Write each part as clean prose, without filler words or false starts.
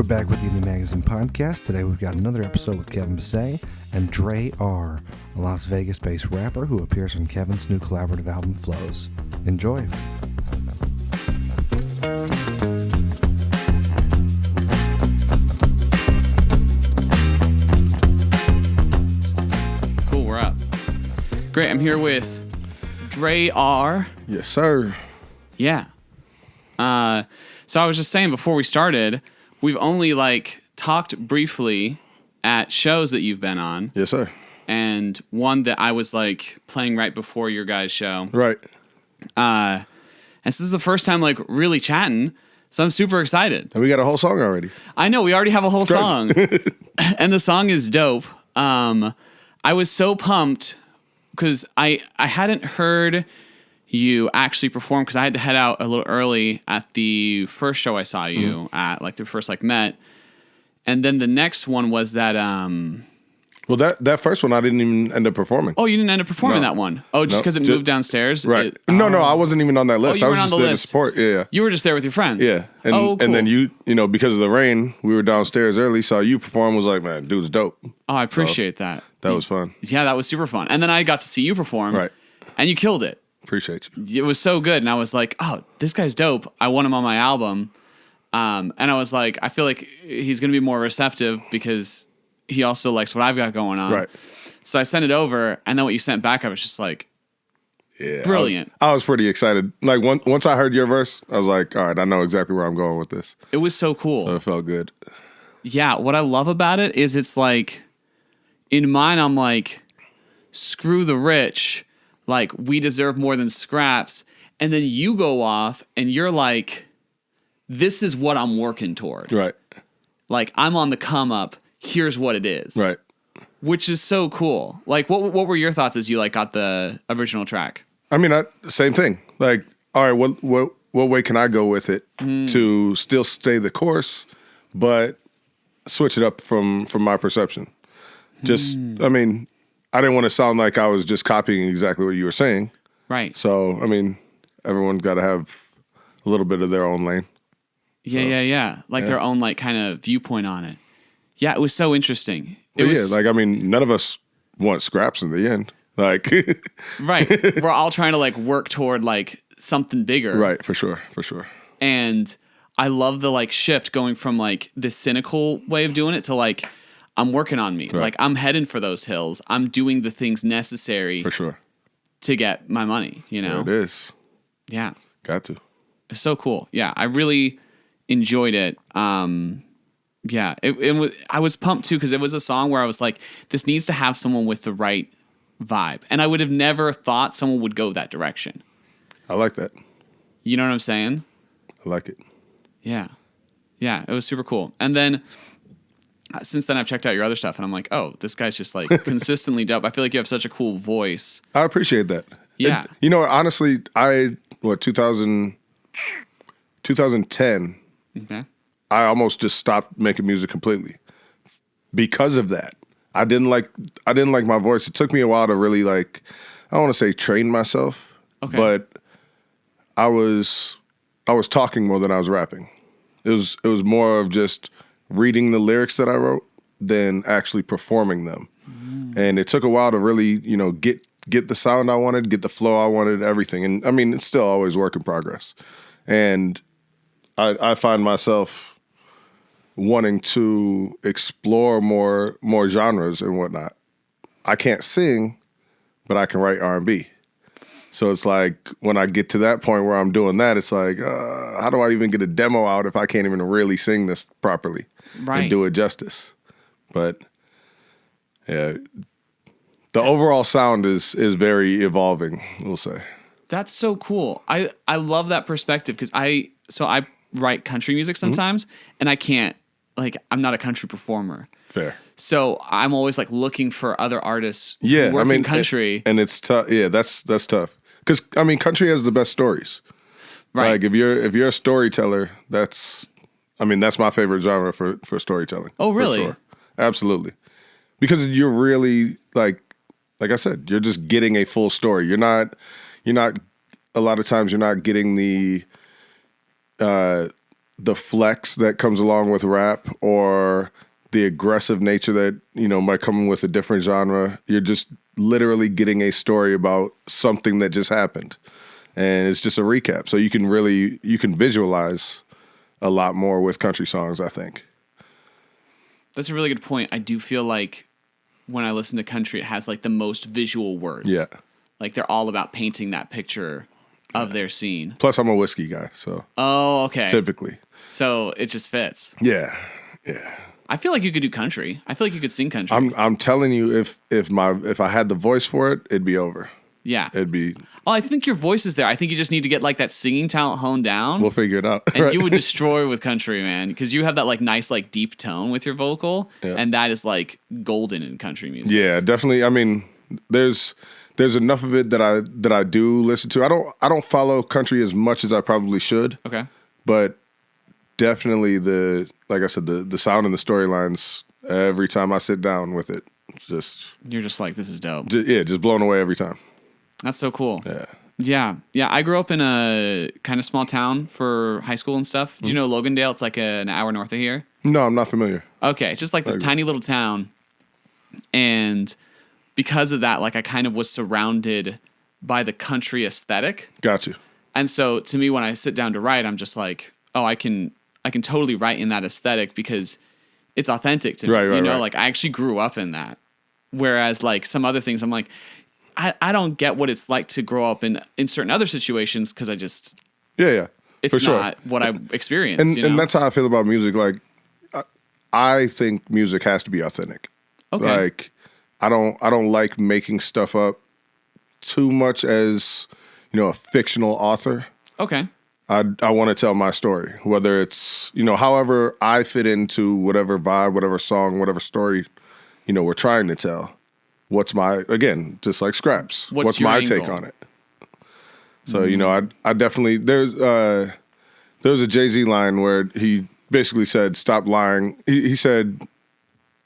We're back with the Indie Magazine podcast. Today we've got another episode with Kevin Bissay and Dre R, a Las Vegas-based rapper who appears on Kevin's new collaborative album, Flows. Enjoy. Cool, we're up. Great, I'm here with Dre R. Yes, sir. Yeah. So I was just saying before we started, we've only talked briefly at shows that you've been on. Yes, sir. And one that I was playing right before your guys' show. Right. And this is the first time really chatting, so I'm super excited. And we got a whole song already. I know, we already have a whole song. And the song is dope. I was so pumped because I hadn't heard you actually perform because I had to head out a little early at the first show I saw you at, the first met. And then the next one was that Well, that first one I didn't even end up performing. Oh, you didn't end up performing that one. Oh, just because it moved downstairs? Right. No, I wasn't even on that list. You I weren't was on just the there list. to support. Yeah. You were just there with your friends? Yeah. And, cool. And then you because of the rain, we were downstairs early, saw you perform, was like, man, dude's dope. Oh, I appreciate that. That was fun. Yeah, that was super fun. And then I got to see you perform. Right. And you killed it. Appreciate you. It was so good. And I was like, oh, this guy's dope. I want him on my album. And I was like, I feel like he's going to be more receptive because he also likes what I've got going on. Right. So I sent it over. And then what you sent back, I was just like, brilliant. I was pretty excited. Once I heard your verse, I was like, all right, I know exactly where I'm going with this. It was so cool. So it felt good. Yeah. What I love about it is it's in mine, I'm like, screw the rich. We deserve more than scraps. And then you go off and you're like, this is what I'm working toward. Right. I'm on the come up. Here's what it is. Right. Which is so cool. What were your thoughts as you got the original track? I mean, same thing. All right, what way can I go with it to still stay the course, but switch it up from my perception? I mean, I didn't want to sound like I was just copying exactly what you were saying. Right. So, I mean, everyone's got to have a little bit of their own lane. Yeah. Their own kind of viewpoint on it. Yeah, it was so interesting. None of us want scraps in the end. Right. We're all trying to work toward something bigger. Right, for sure. And I love the shift going from the cynical way of doing it to I'm working on me. Right. I'm heading for those hills. I'm doing the things necessary For sure. to get my money, There it is. Yeah. Got to. It's so cool. Yeah, I really enjoyed it. Yeah, I was pumped too because it was a song where I was like, this needs to have someone with the right vibe. And I would have never thought someone would go that direction. I like that. You know what I'm saying? I like it. Yeah. Yeah, it was super cool. And then since then I've checked out your other stuff and I'm like, oh, this guy's just consistently dope. I feel like you have such a cool voice. I appreciate that. Yeah. And, honestly, 2010, Okay. I almost just stopped making music completely because of that. I didn't like my voice. It took me a while to really I don't want to say train myself, but I was talking more than I was rapping. It was more of just reading the lyrics that I wrote than actually performing them. And it took a while to really, get the sound I wanted, get the flow I wanted, everything. And I mean, it's still always work in progress. And I find myself wanting to explore more genres and whatnot. I can't sing, but I can write R&B. So it's when I get to that point where I'm doing that, it's how do I even get a demo out if I can't even really sing this properly and do it justice? But yeah, the overall sound is very evolving, we'll say. That's so cool. I love that perspective because I write country music sometimes and I can't, I'm not a country performer. Fair. So I'm always looking for other artists who work in country. And it's tough. Yeah, that's tough. Because, country has the best stories. Right. If you're a storyteller, that's my favorite genre for storytelling. Oh, really? For sure. Absolutely. Because you're really, like I said, you're just getting a full story. You're not, a lot of times you're not getting the the flex that comes along with rap or the aggressive nature that, might come with a different genre. You're just literally getting a story about something that just happened. And it's just a recap. So you can visualize a lot more with country songs, I think. That's a really good point. I do feel like when I listen to country, it has like the most visual words. Yeah. Like they're all about painting that picture of their scene. Plus, I'm a whiskey guy, so. Oh, okay. Typically. So it just fits. Yeah. I feel like you could do country. I feel like you could sing country. I'm telling you, if I had the voice for it, it'd be over. Yeah. It'd be. Oh, I think your voice is there. I think you just need to get like that singing talent honed down. We'll figure it out. And you would destroy with country, man, because you have that like nice like deep tone with your vocal, and that is like golden in country music. Yeah, definitely. I mean, there's enough of it that I do listen to. I don't follow country as much as I probably should. Okay. But definitely like I said, the sound and the storylines every time I sit down with it, you're just like, this is dope. Just blown away every time. That's so cool. Yeah. Yeah. I grew up in a kind of small town for high school and stuff. Do you know Logandale? It's like an hour north of here. No, I'm not familiar. Okay. It's just like this tiny little town. And because of that, like I kind of was surrounded by the country aesthetic. Got you. And so to me, when I sit down to write, I'm just like, oh, I can totally write in that aesthetic because it's authentic to me. Right. Like I actually grew up in that. Whereas like some other things, I'm like, I don't get what it's like to grow up in certain other situations because I just it's for not what I experienced. And that's how I feel about music. Like I think music has to be authentic. Okay. Like I don't like making stuff up too much as a fictional author. Okay. I want to tell my story, whether it's however I fit into whatever vibe, whatever song, whatever story we're trying to tell. What's again, just like Scraps, what's my take on it? So, I definitely, there was a Jay-Z line where he basically said, stop lying. He said,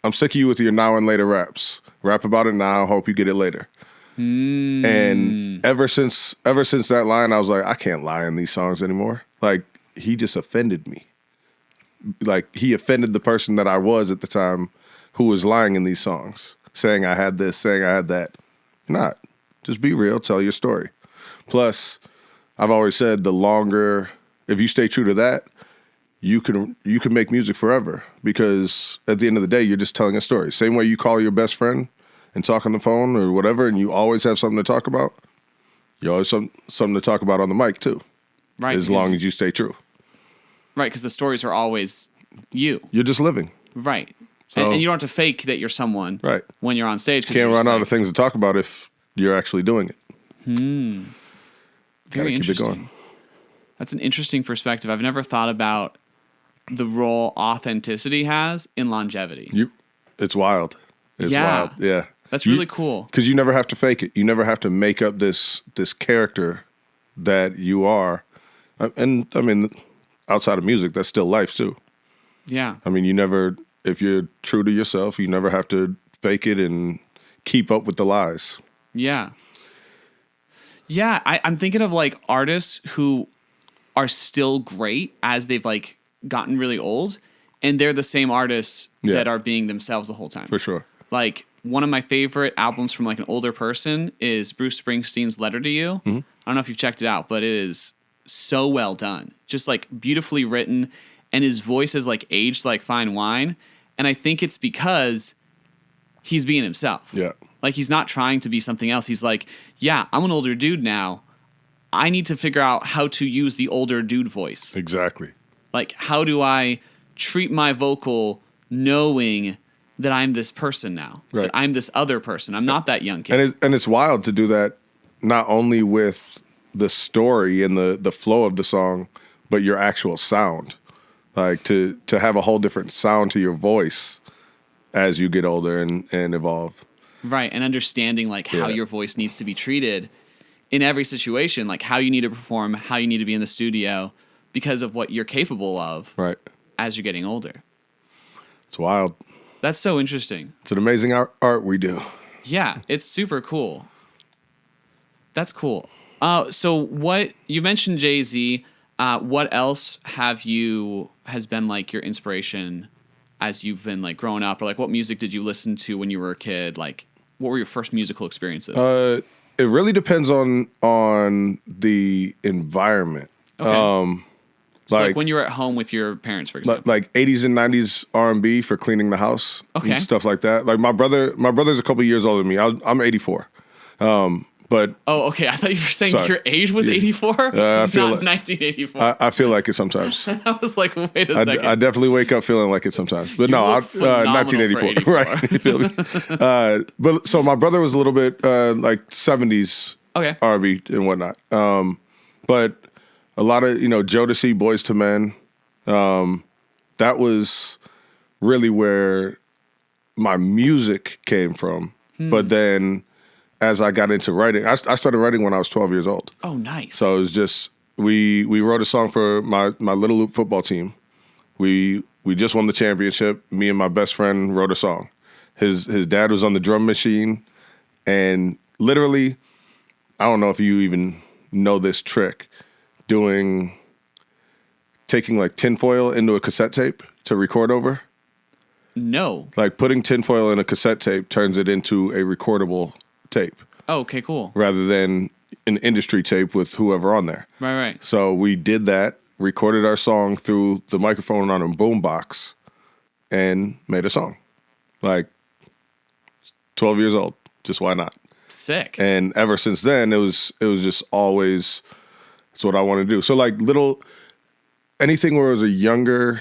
I'm sick of you with your now and later raps. Rap about it now, hope you get it later. And ever since that line, I was like, I can't lie in these songs anymore. Like, he just offended me. Like, he offended the person that I was at the time who was lying in these songs. Saying I had this, saying I had that. You're not. Just be real, tell your story. Plus, I've always said if you stay true to that, you can make music forever because at the end of the day, you're just telling a story. Same way you call your best friend and talk on the phone or whatever, and you always have something to talk about. You always have something to talk about on the mic too. Right. As long as you stay true. Right, because the stories are always you. You're just living. Right. So, and you don't have to fake that you're someone when you're on stage. Can't run out of things to talk about if you're actually doing it. Very interesting. Keep it going. That's an interesting perspective. I've never thought about the role authenticity has in longevity. It's wild. It's wild. Yeah. That's really cool. Because you never have to fake it. You never have to make up this character that you are. And I mean, outside of music, that's still life too. Yeah. I mean, if you're true to yourself, you never have to fake it and keep up with the lies. Yeah. Yeah, I'm thinking of like artists who are still great as they've like gotten really old, and they're the same artists that are being themselves the whole time. For sure. Like one of my favorite albums from like an older person is Bruce Springsteen's Letter to You. I don't know if you've checked it out, but it is so well done. Just like beautifully written, and his voice is like aged like fine wine. And I think it's because he's being himself. Yeah. Like he's not trying to be something else. He's like, yeah, I'm an older dude now. I need to figure out how to use the older dude voice. Exactly. Like, how do I treat my vocal knowing that I'm this person now? Right. That I'm this other person. I'm not that young kid. And it's wild to do that not only with the story and the flow of the song, but your actual sound. Like to have a whole different sound to your voice as you get older and evolve. Right. And understanding like how your voice needs to be treated in every situation, like how you need to perform, how you need to be in the studio because of what you're capable of as you're getting older. It's wild. That's so interesting. It's an amazing art we do. Yeah, it's super cool. That's cool. So what you mentioned Jay-Z. What else has been like your inspiration as you've been like growing up, or like what music did you listen to when you were a kid? Like, what were your first musical experiences? It really depends on the environment. Okay. So like when you were at home with your parents, for example, like 80s and 90s R&B for cleaning the house, and stuff like that. Like my brother's a couple years older than me. I'm 84. But okay. I thought you were saying your age was 84. I feel not 1984. I feel like it sometimes. I was like, wait a second. I definitely wake up feeling like it sometimes. But no, 1984. Right. You feel me? But so my brother was a little bit like 70s R&B and whatnot. But a lot of, Jodeci, Boys to Men, that was really where my music came from. But then as I got into writing, I started writing when I was 12 years old. Oh, nice. So it was just, we wrote a song for my Little Loop football team. We just won the championship. Me and my best friend wrote a song. His dad was on the drum machine, and literally, I don't know if you even know this trick, taking like tinfoil into a cassette tape to record over. No. Like putting tinfoil in a cassette tape turns it into a recordable tape. Oh, okay, cool. Rather than an industry tape with whoever on there. Right. So we did that, recorded our song through the microphone on a boombox, and made a song. Like 12 years old. Just why not? Sick. And ever since then, it was just always, it's what I want to do. So like anything where it was a younger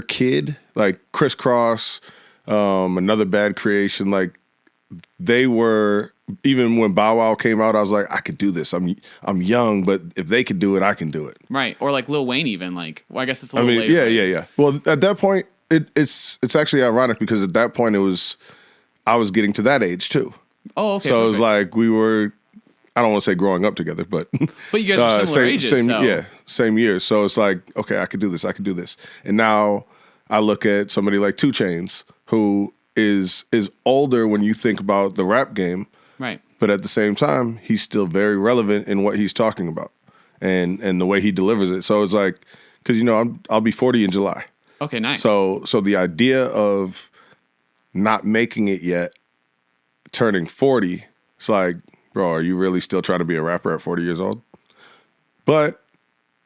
kid, like Crisscross, Another Bad Creation, like they were, even when Bow Wow came out, I was like, I could do this. I'm young, but if they could do it, I can do it. Right. Or like Lil Wayne even, like, well, I guess it's a little later. Yeah. Well, at that point, it's actually ironic because at that point I was getting to that age too. Oh, okay. So it was like we were, I don't want to say growing up together, but you guys are similar ages. Same years. So it's like, okay, I could do this. And now I look at somebody like 2 Chainz, who is older when you think about the rap game. Right. But at the same time, he's still very relevant in what he's talking about and the way he delivers it. So it's like, because, I'll be 40 in July. Okay, nice. So the idea of not making it yet, turning 40, it's like, bro, are you really still trying to be a rapper at 40 years old? But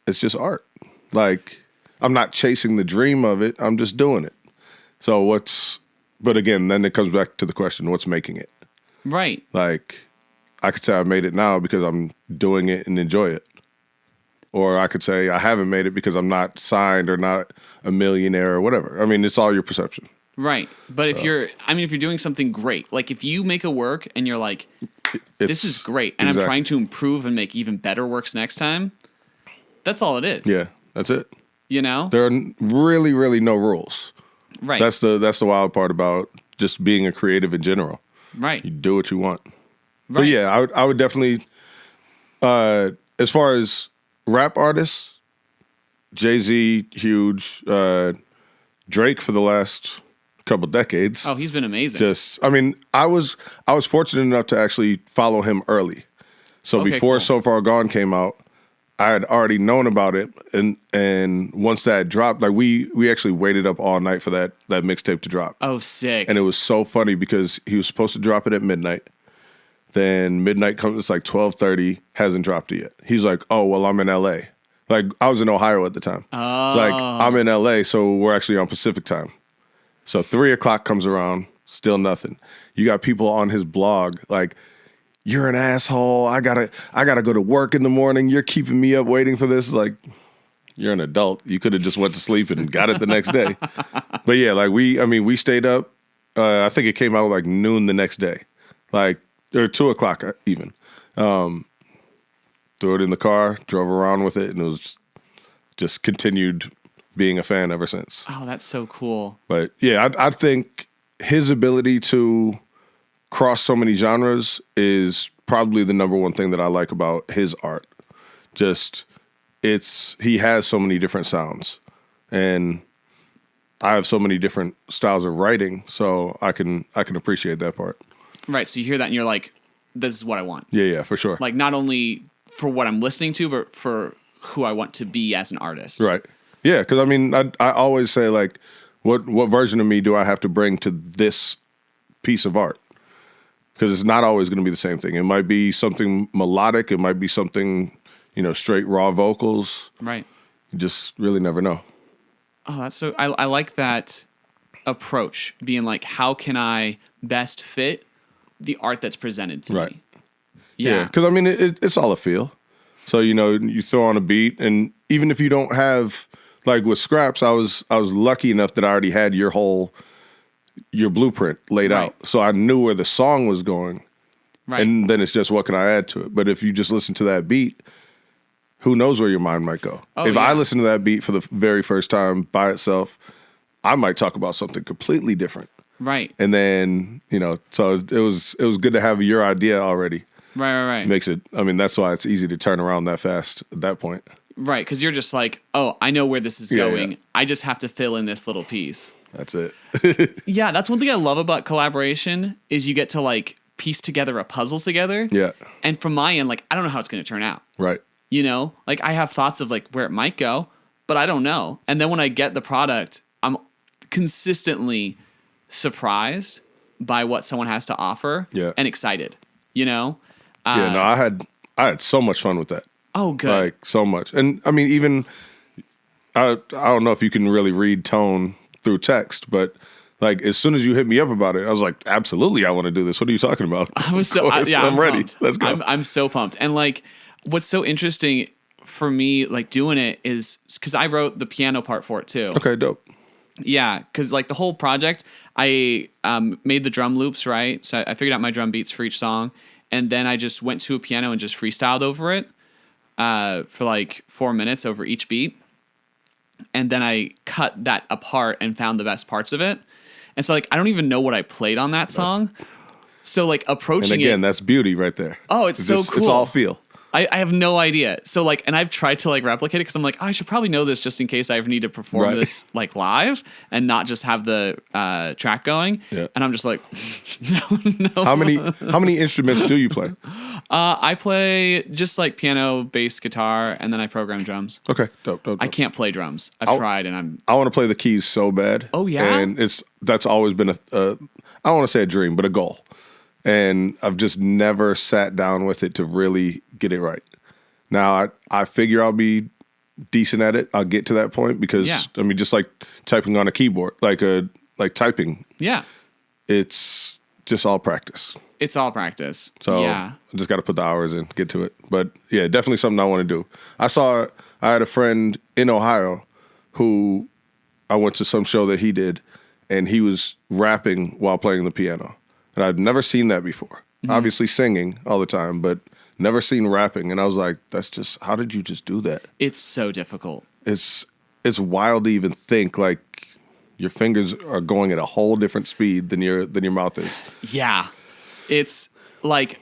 it's just art. Like, I'm not chasing the dream of it. I'm just doing it. So but again, then it comes back to the question, what's making it? Right. Like, I could say I've made it now because I'm doing it and enjoy it. Or I could say I haven't made it because I'm not signed or not a millionaire or whatever. I mean, it's all your perception. Right. But if you're doing something great, like if you make a work and you're like, this is great, and I'm trying to improve and make even better works next time, that's all it is. Yeah, that's it. There are really, really no rules. Right. That's the wild part about just being a creative in general. Right. You do what you want. Right. But yeah, I would definitely, as far as rap artists, Jay-Z, huge, Drake for the last couple decades. Oh, he's been amazing. I was fortunate enough to actually follow him early. So before So Far Gone came out, I had already known about it, and once that dropped, like we actually waited up all night for that mixtape to drop. Oh, sick! And it was so funny because he was supposed to drop it at midnight. Then midnight comes, it's like 12:30, hasn't dropped it yet. He's like, oh well, I'm in LA. Like I was in Ohio at the time. Oh. It's like I'm in LA, so we're actually on Pacific time. So 3:00 comes around, still nothing. You got people on his blog like, you're an asshole. I gotta go to work in the morning. You're keeping me up waiting for this. Like, you're an adult. You could have just went to sleep and got it the next day. But yeah, like we stayed up. I think it came out like noon the next day, like or 2:00 even. Threw it in the car, drove around with it, and it was just continued being a fan ever since. Oh, that's so cool. But yeah, I think his ability to cross so many genres is probably the number one thing that I like about his art. Just he has so many different sounds, and I have so many different styles of writing, so I can appreciate that part. Right. So you hear that and you're like, this is what I want. Yeah, for sure. Like not only for what I'm listening to, but for who I want to be as an artist. Right. Yeah, because I mean, I always say like, what version of me do I have to bring to this piece of art? Because it's not always going to be the same thing. It might be something melodic. It might be something, straight raw vocals. Right. You just really never know. Oh, that's so. I like that approach, being like, how can I best fit the art that's presented to me? Yeah, because I mean, it's all a feel. So you throw on a beat, and even if you don't have, like with Scraps, I was lucky enough that I already had your blueprint laid out, so I knew where the song was going, and then it's just what can I add to it. But if you just listen to that beat, who knows where your mind might go? If I listen to that beat for the very first time by itself, I might talk about something completely different. Right. And then so it was good to have your idea already. Right. Makes it. I mean, that's why it's easy to turn around that fast at that point. Right, because you're just like, oh, I know where this is going. Yeah. I just have to fill in this little piece. That's it. Yeah, that's one thing I love about collaboration is you get to like piece together a puzzle together. Yeah. And from my end, like I don't know how it's going to turn out. Right. Like I have thoughts of like where it might go, but I don't know. And then when I get the product, I'm consistently surprised by what someone has to offer. Yeah. And excited. No, I had so much fun with that. Oh, good. Like so much. And I mean, even I don't know if you can really read tone through text, but like as soon as you hit me up about it, I was like, absolutely, I want to do this. What are you talking about? I was so I'm ready. Pumped. Let's go. I'm so pumped. And like, what's so interesting for me, like doing it is because I wrote the piano part for it too. Okay, dope. Yeah, because like the whole project, I made the drum loops, right? So I figured out my drum beats for each song, and then I just went to a piano and just freestyled over it for like 4 minutes over each beat. And then I cut that apart and found the best parts of it. And so like I don't even know what I played on that song. So like approaching it. And again, that's beauty right there. Oh, it's so cool. It's all feel. I have no idea. So like, and I've tried to like replicate it because I'm like, oh, I should probably know this just in case I ever need to perform this like live and not just have the track going. Yeah. And I'm just like, no. How many instruments do you play? I play just like piano, bass, guitar, and then I program drums. Okay, dope. I can't play drums. I've tried, and I want to play the keys so bad. Oh yeah, and that's always been I don't want to say a dream, but a goal. And I've just never sat down with it to really get it right. Now I figure I'll be decent at it. I'll get to that point because I mean, just like typing on a keyboard, like typing. Yeah, it's just all practice. It's all practice. So I just got to put the hours in, get to it. But yeah, definitely something I want to do. I had a friend in Ohio who I went to some show that he did, and he was rapping while playing the piano. And I'd never seen that before. Mm-hmm. Obviously singing all the time, but never seen rapping. And I was like, how did you just do that? It's so difficult. It's wild to even think like your fingers are going at a whole different speed than your mouth is. Yeah. It's like,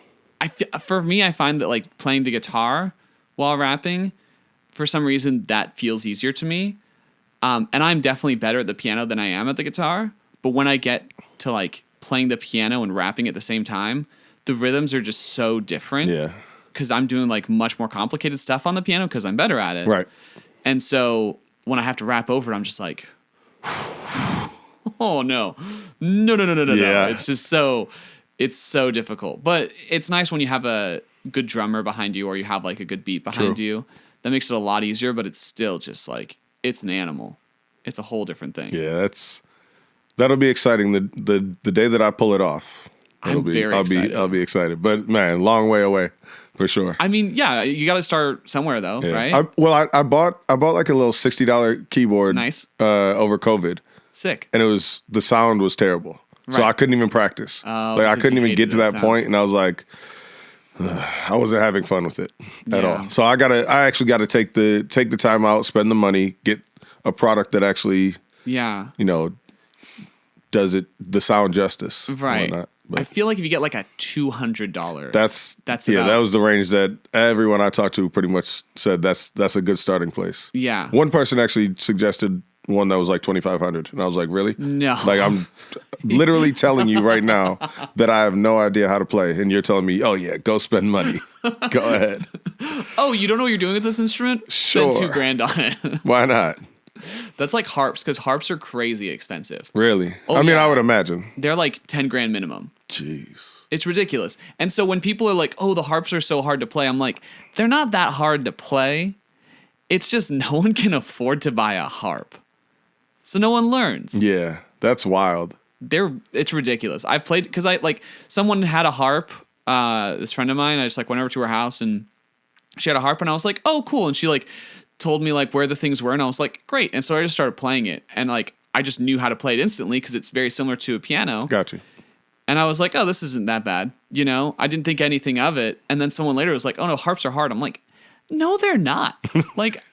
for me, I find that like playing the guitar while rapping, for some reason that feels easier to me. And I'm definitely better at the piano than I am at the guitar. But when I get to like playing the piano and rapping at the same time, the rhythms are just so different. Yeah. Because I'm doing like much more complicated stuff on the piano because I'm better at it. Right. And so when I have to rap over it, I'm just like, oh no. No. It's just it's so difficult. But it's nice when you have a good drummer behind you or you have like a good beat behind you. That makes it a lot easier, but it's still just like, it's an animal. It's a whole different thing. Yeah, that'll be exciting. The day that I pull it off, I'll be excited. But man, long way away for sure. I mean, yeah, you got to start somewhere though, right? I bought like a little $60 keyboard. Nice. Over COVID. Sick. And the sound was terrible, so I couldn't even practice. I couldn't even get to that point, and I was like, I wasn't having fun with it at all. So I actually got to take the time out, spend the money, get a product that actually, does it the sound justice, right? I feel like if you get like a $200, that's that was the range that everyone I talked to pretty much said that's a good starting place. Yeah, one person actually suggested one that was like $2,500, and I was like, really? No, like I'm literally telling you right now that I have no idea how to play, and you're telling me, oh yeah, go spend money, go ahead. Oh, you don't know what you're doing with this instrument? Sure. Spend $2,000 on it. Why not? That's like harps, because harps are crazy expensive. Really? Oh, I mean, yeah. I would imagine. They're like $10,000 minimum. Jeez. It's ridiculous. And so when people are like, oh, the harps are so hard to play, I'm like, they're not that hard to play. It's just no one can afford to buy a harp. So no one learns. Yeah, that's wild. It's ridiculous. I've played, because someone had a harp, this friend of mine, I just like went over to her house and she had a harp and I was like, oh, cool. And she like told me like where the things were and I was like, great. And so I just started playing it and like I just knew how to play it instantly because it's very similar to a piano. Got you. And I was like, oh, this isn't that bad. You know, I didn't think anything of it. And then someone later was like, oh no, harps are hard. I'm like, no, they're not. Like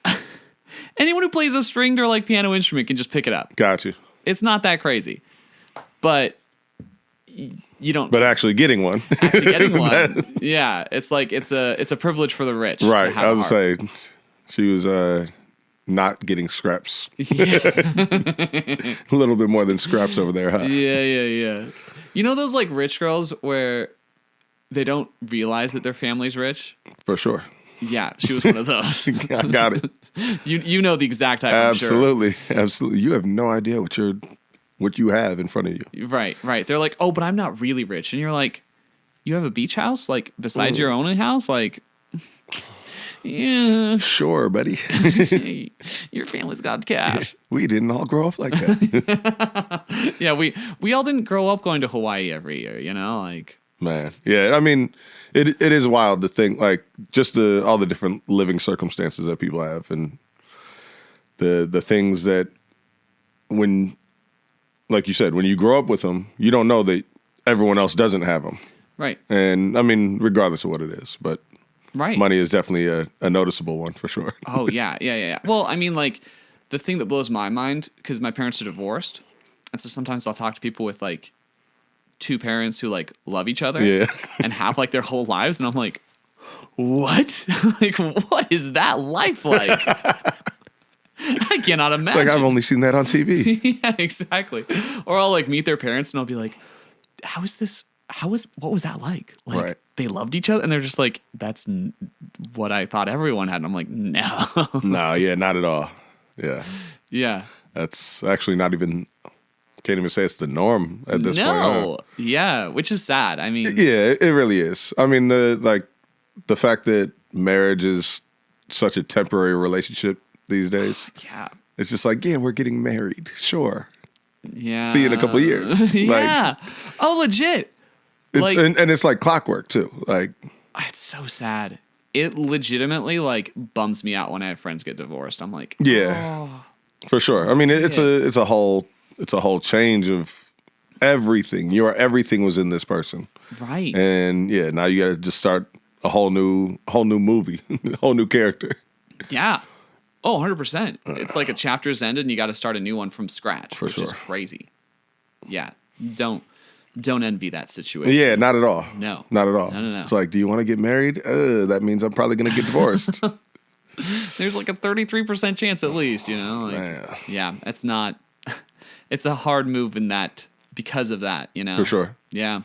anyone who plays a stringed or like piano instrument can just pick it up. Got you. It's not that crazy. But you don't. But actually getting one. Yeah, it's like it's a privilege for the rich. Right. I was gonna say she was not getting scraps. Yeah. A little bit more than scraps over there, huh? Yeah. You know those like rich girls where they don't realize that their family's rich? For sure. Yeah, she was one of those. I got it. You know the exact type. Absolutely. You have no idea what you have in front of you. Right. They're like, oh, but I'm not really rich, and you're like, you have a beach house, like besides your own house, like. Yeah. Sure, buddy. Your family's got cash. We didn't all grow up like that. Yeah, we all didn't grow up going to Hawaii every year, you know, like. Man, yeah. I mean, it is wild to think like just all the different living circumstances that people have, and the things that when, like you said, when you grow up with them, you don't know that everyone else doesn't have them. Right. And I mean, regardless of what it is, but right. Money is definitely a noticeable one for sure. Oh yeah. Well, I mean, like the thing that blows my mind, because my parents are divorced, and so sometimes I'll talk to people with like two parents who like love each other and have like their whole lives, and I'm like, what? Like, what is that life like? I cannot imagine. It's like I've only seen that on TV. Yeah, exactly. Or I'll like meet their parents and I'll be like, what was that like? Like right. They loved each other, and they're just like, that's what I thought everyone had. And I'm like, no. No, yeah, not at all. Yeah. Yeah. That's actually not even, can't even say it's the norm at this point. No. Yeah, which is sad. I mean. Yeah, it really is. I mean, the fact that marriage is such a temporary relationship these days. Yeah. It's just like, yeah, we're getting married. Sure. Yeah. See you in a couple of years. Yeah. Oh, legit. It's, and it's like clockwork too. Like, it's so sad. It legitimately like bums me out when I have friends get divorced. I'm like, yeah, for sure. I mean, it's a whole change of everything. Everything was in this person, right? And yeah, now you got to just start a whole new movie, a whole new character. Yeah. Oh, 100%. It's like a chapter's ended and you got to start a new one from scratch, which is crazy. Yeah. Don't envy that situation. Yeah, not at all. No. Not at all. No. It's like, do you want to get married? That means I'm probably going to get divorced. There's like a 33% chance at least, you know? Like, yeah, it's not, it's a hard move in that, because of that, you know? For sure. Yeah.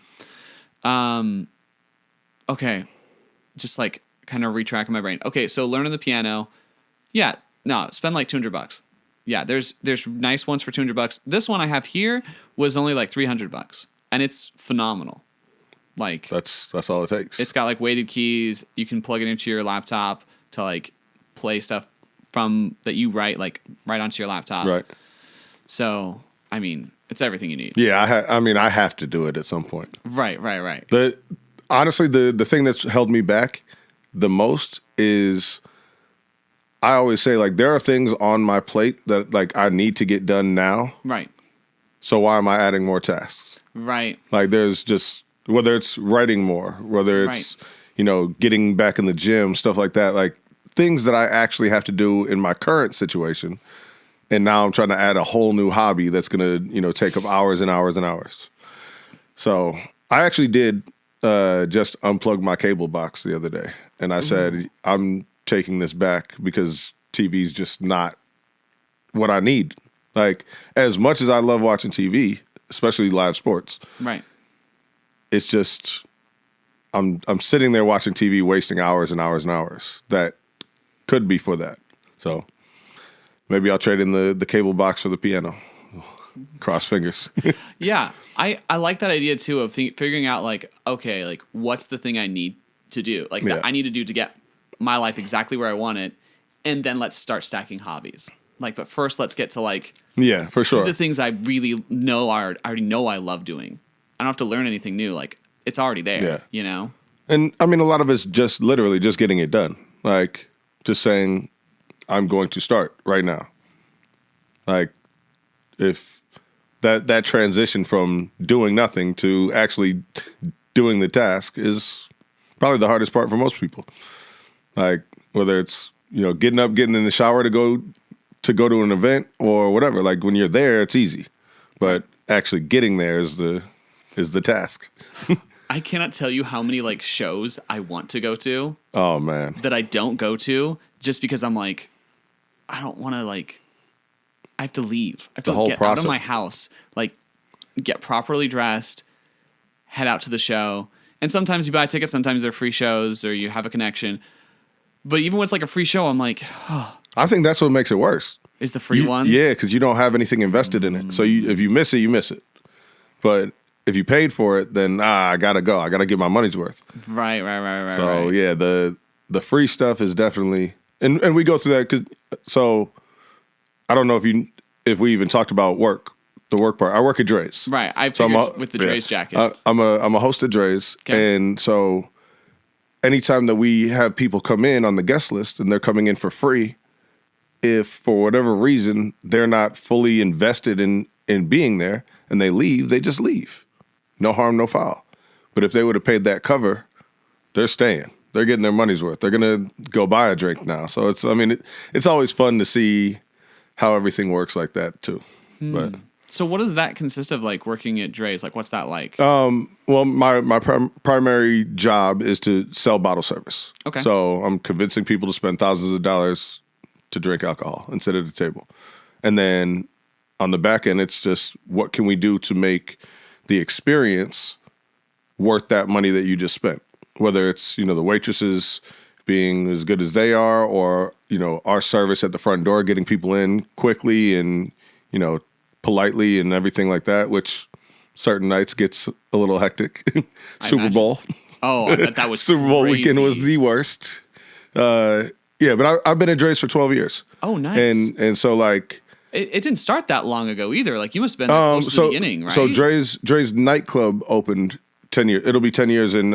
Okay. Just like kind of retracting my brain. Okay, so learning the piano. Yeah, no, spend like $200. Yeah, there's nice ones for $200. This one I have here was only like $300, and it's phenomenal. Like that's all it takes. It's got like weighted keys. You can plug it into your laptop to like play stuff from that you write onto your laptop. Right. So I mean, it's everything you need. Yeah, I have to do it at some point. Right. Honestly, the thing that's held me back the most is, I always say, like, there are things on my plate that like I need to get done now. Right. So why am I adding more tasks? Right. Like, there's just, whether it's writing more, whether it's, getting back in the gym, stuff like that, like things that I actually have to do in my current situation. And now I'm trying to add a whole new hobby that's going to, take up hours and hours and hours. So I actually did just unplug my cable box the other day. And I said, I'm taking this back because TV's just not what I need. Like, as much as I love watching TV, especially live sports, right? It's just, I'm sitting there watching TV, wasting hours and hours and hours. That could be for that. So maybe I'll trade in the cable box for the piano. Cross fingers. Yeah, I like that idea too of figuring out like, okay, like what's the thing I need to do, like that I need to do to get my life exactly where I want it, and then let's start stacking hobbies. Like, but first let's get to like for sure the things I really know I already know I love doing. I don't have to learn anything new. Like it's already there. You know. And I mean, a lot of it's just literally just getting it done. Like just saying, I'm going to start right now. Like if that transition from doing nothing to actually doing the task is probably the hardest part for most people. Like whether it's, getting up, getting in the shower to go to an event or whatever. Like when you're there, it's easy, but actually getting there is the task. I cannot tell you how many like shows I want to go to. Oh man, that I don't go to just because I'm like, I don't want to like. I have to leave. I have to get out of my house, like get properly dressed, head out to the show. And sometimes you buy tickets, sometimes they're free shows or you have a connection. But even when it's like a free show, I'm like, oh. I think that's what makes it worse. Is the free ones? Yeah, because you don't have anything invested in it. So if you miss it, you miss it. But if you paid for it, then I gotta go. I gotta get my money's worth. Right. So yeah, the free stuff is definitely, and we go through that. So I don't know if we even talked about the work part. I work at Dre's. Right. I figured with the Dre's jacket. I'm a host at Dre's, and so anytime that we have people come in on the guest list and they're coming in for free, if for whatever reason they're not fully invested in being there and they leave, they just leave. No harm, no foul. But if they would have paid that cover, they're staying. They're getting their money's worth. They're gonna go buy a drink now. So it's always fun to see how everything works like that too. But so what does that consist of, like working at Dre's? Like what's that like? Well, my primary job is to sell bottle service. Okay. So I'm convincing people to spend thousands of dollars to drink alcohol and sit at the table. And then on the back end, it's just what can we do to make the experience worth that money that you just spent? Whether it's, the waitresses being as good as they are, or, our service at the front door, getting people in quickly and, politely and everything like that, which certain nights gets a little hectic. Super Bowl. Oh, I bet that was Super Bowl weekend was the worst. Yeah, but I've been at Dre's for 12 years. Oh, nice. And so like... It didn't start that long ago either. Like you must have been close to the beginning, right? So Dre's nightclub opened 10 years. It'll be 10 years in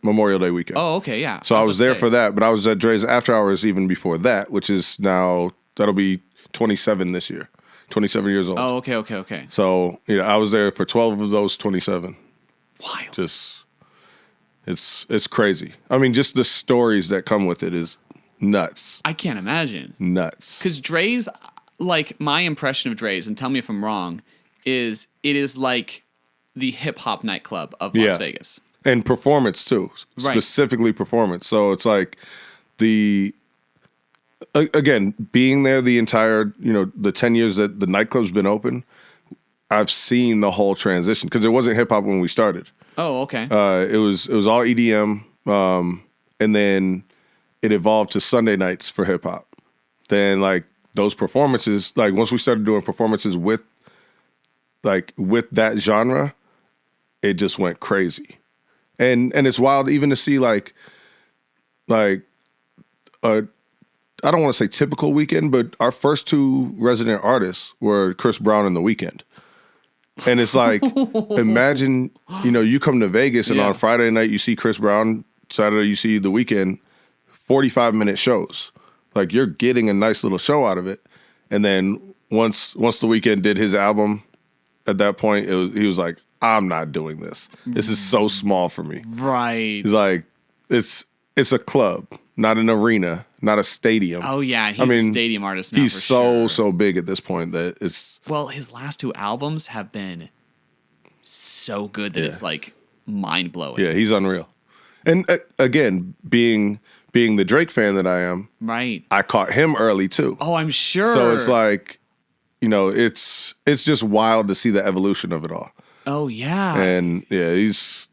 Memorial Day weekend. Oh, okay, yeah. So I was there for that, but I was at Dre's after hours even before that, which is now, that'll be 27 this year. 27 years old. Oh, okay. So, I was there for 12 of those 27. Wild. Just, it's crazy. I mean, just the stories that come with it is nuts. I can't imagine. Nuts. Because Dre's, like my impression of Dre's, and tell me if I'm wrong, is it is like the hip hop nightclub of Las Vegas. And performance too. Right. Specifically performance. So it's like again, being there the entire, the 10 years that the nightclub's been open, I've seen the whole transition because it wasn't hip hop when we started. Oh, okay. It was all EDM, and then it evolved to Sunday nights for hip hop. Then like those performances, like once we started doing performances with that genre, it just went crazy, and it's wild even to see like I don't want to say typical weekend, but our first two resident artists were Chris Brown and The Weeknd. And it's like, imagine, you come to Vegas and on Friday night you see Chris Brown, Saturday you see The Weeknd, 45-minute shows. Like you're getting a nice little show out of it. And then once The Weeknd did his album, at that point he was like, I'm not doing this. This is so small for me. Right. He's like, it's a club, not an arena, not a stadium. Oh yeah, he's a stadium artist now. He's so big at this point that it's... Well, his last two albums have been so good that it's like mind-blowing. Yeah, he's unreal. And again, being the Drake fan that I am, right? I caught him early too. Oh, I'm sure. So it's like, it's just wild to see the evolution of it all. Oh yeah. And yeah, he's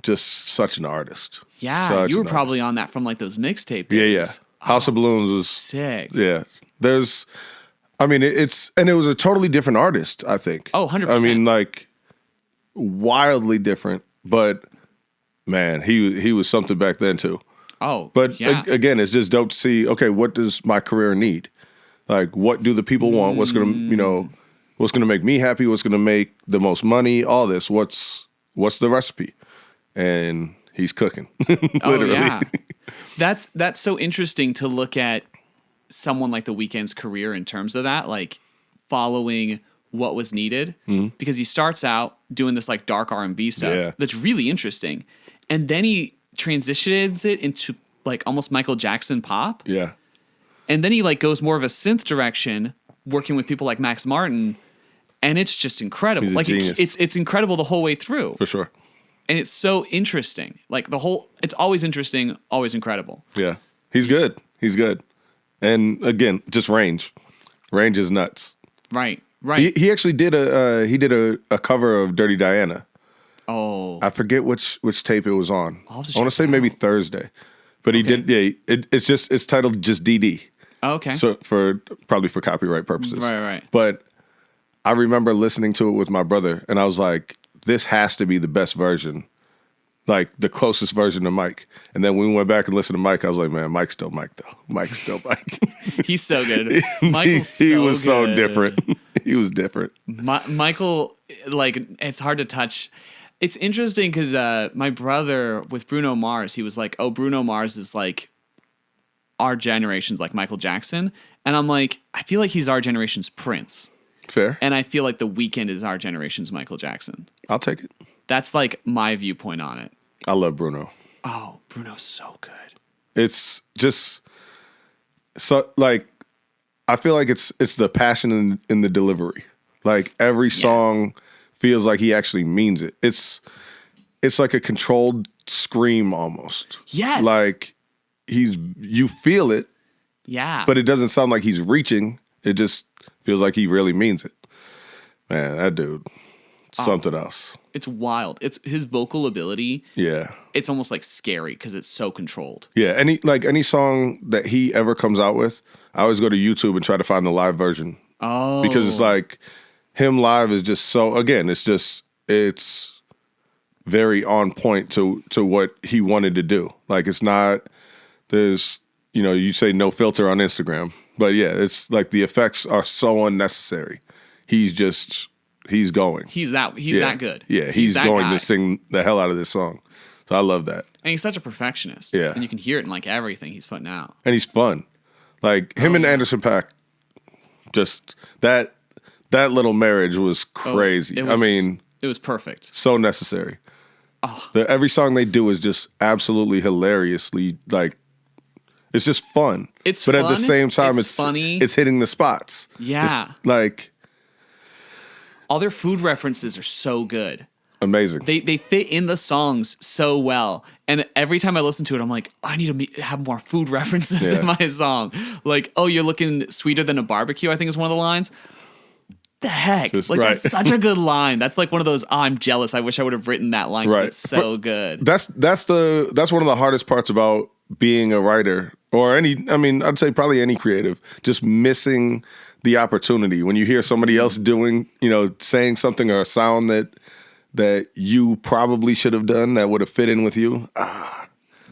just such an artist. Yeah, Such you were an probably on that from like those mixtape Yeah, days. yeah. House of Balloons was Sick. Yeah, there's. I mean, it was a totally different artist. I think. Oh, 100%. I mean, like wildly different, but man, he was something back then too. Oh, But yeah. again, it's just dope to see. Okay, what does my career need? Like, what do the people want? What's gonna make me happy? What's gonna make the most money? All this. What's the recipe? And he's cooking. Literally. Oh, yeah. That's so interesting to look at someone like The Weeknd's career in terms of that, like following what was needed, because he starts out doing this like dark R&B stuff Yeah. that's really interesting, and then he transitions it into like almost Michael Jackson pop, Yeah. and then he like goes more of a synth direction, working with people like Max Martin, and it's just incredible. He's a Like genius. it's incredible the whole way through, For sure. and it's so interesting. Like it's always interesting, always incredible. Yeah. He's good. He's good. And again, just range. Range is nuts. Right. Right. He actually did a cover of Dirty Diana. Oh. I forget which tape it was on. I'll have to I want check to say it maybe out. Thursday. But he did it's titled just DD. Okay. So probably for copyright purposes. Right. But I remember listening to it with my brother and I was like, this has to be the best version. Like the closest version to Mike. And then when we went back and listened to Mike, I was like, man, Mike's still Mike though. Mike's still Mike. He's so good. Michael's he so was so good. different. He was different. Michael, like, it's hard to touch. It's interesting because my brother with Bruno Mars, he was like, oh, Bruno Mars is like our generation's like Michael Jackson. And I'm like, I feel like he's our generation's Prince. Fair. And I feel like The Weeknd is our generation's Michael Jackson. I'll take it. That's like my viewpoint on it. I love Bruno. Oh, Bruno's so good. It's just so like I feel like it's the passion in the delivery. Like every song feels like he actually means it. It's like a controlled scream almost. Yes. Like you feel it, Yeah. but it doesn't sound like he's reaching. It just feels like he really means it. Man, that dude, something else. It's wild. It's his vocal ability. Yeah. It's almost like scary because it's so controlled. Yeah, any song that he ever comes out with, I always go to YouTube and try to find the live version. Oh. Because it's like him live is just so again, it's very on point to what he wanted to do. Like it's not there's you say no filter on Instagram, but yeah, it's like the effects are so unnecessary. He's going. He's that good. Yeah, he's that going guy. to sing the hell out of this song. So I love that. And he's such a perfectionist. Yeah. And you can hear it in like everything he's putting out. And he's fun. Like him and Anderson .Paak, just that little marriage was crazy. It was perfect. So necessary. Every song they do is just absolutely hilariously like it's just fun. It's but at the fun, same time it's funny. It's hitting the spots. Yeah. It's like All their food references are so good. amazing. They fit in the songs so well. And every time I listen to it, I'm like, I need to have more food references in my song. Like, oh, you're looking sweeter than a barbecue, I think is one of the lines. The heck? That's such a good line. That's like one of those, I'm jealous. I wish I would have written that line because it's so good. That's one of the hardest parts about being a writer or I'd say probably any creative, just missing the opportunity when you hear somebody else doing, saying something or a sound that you probably should have done that would have fit in with you.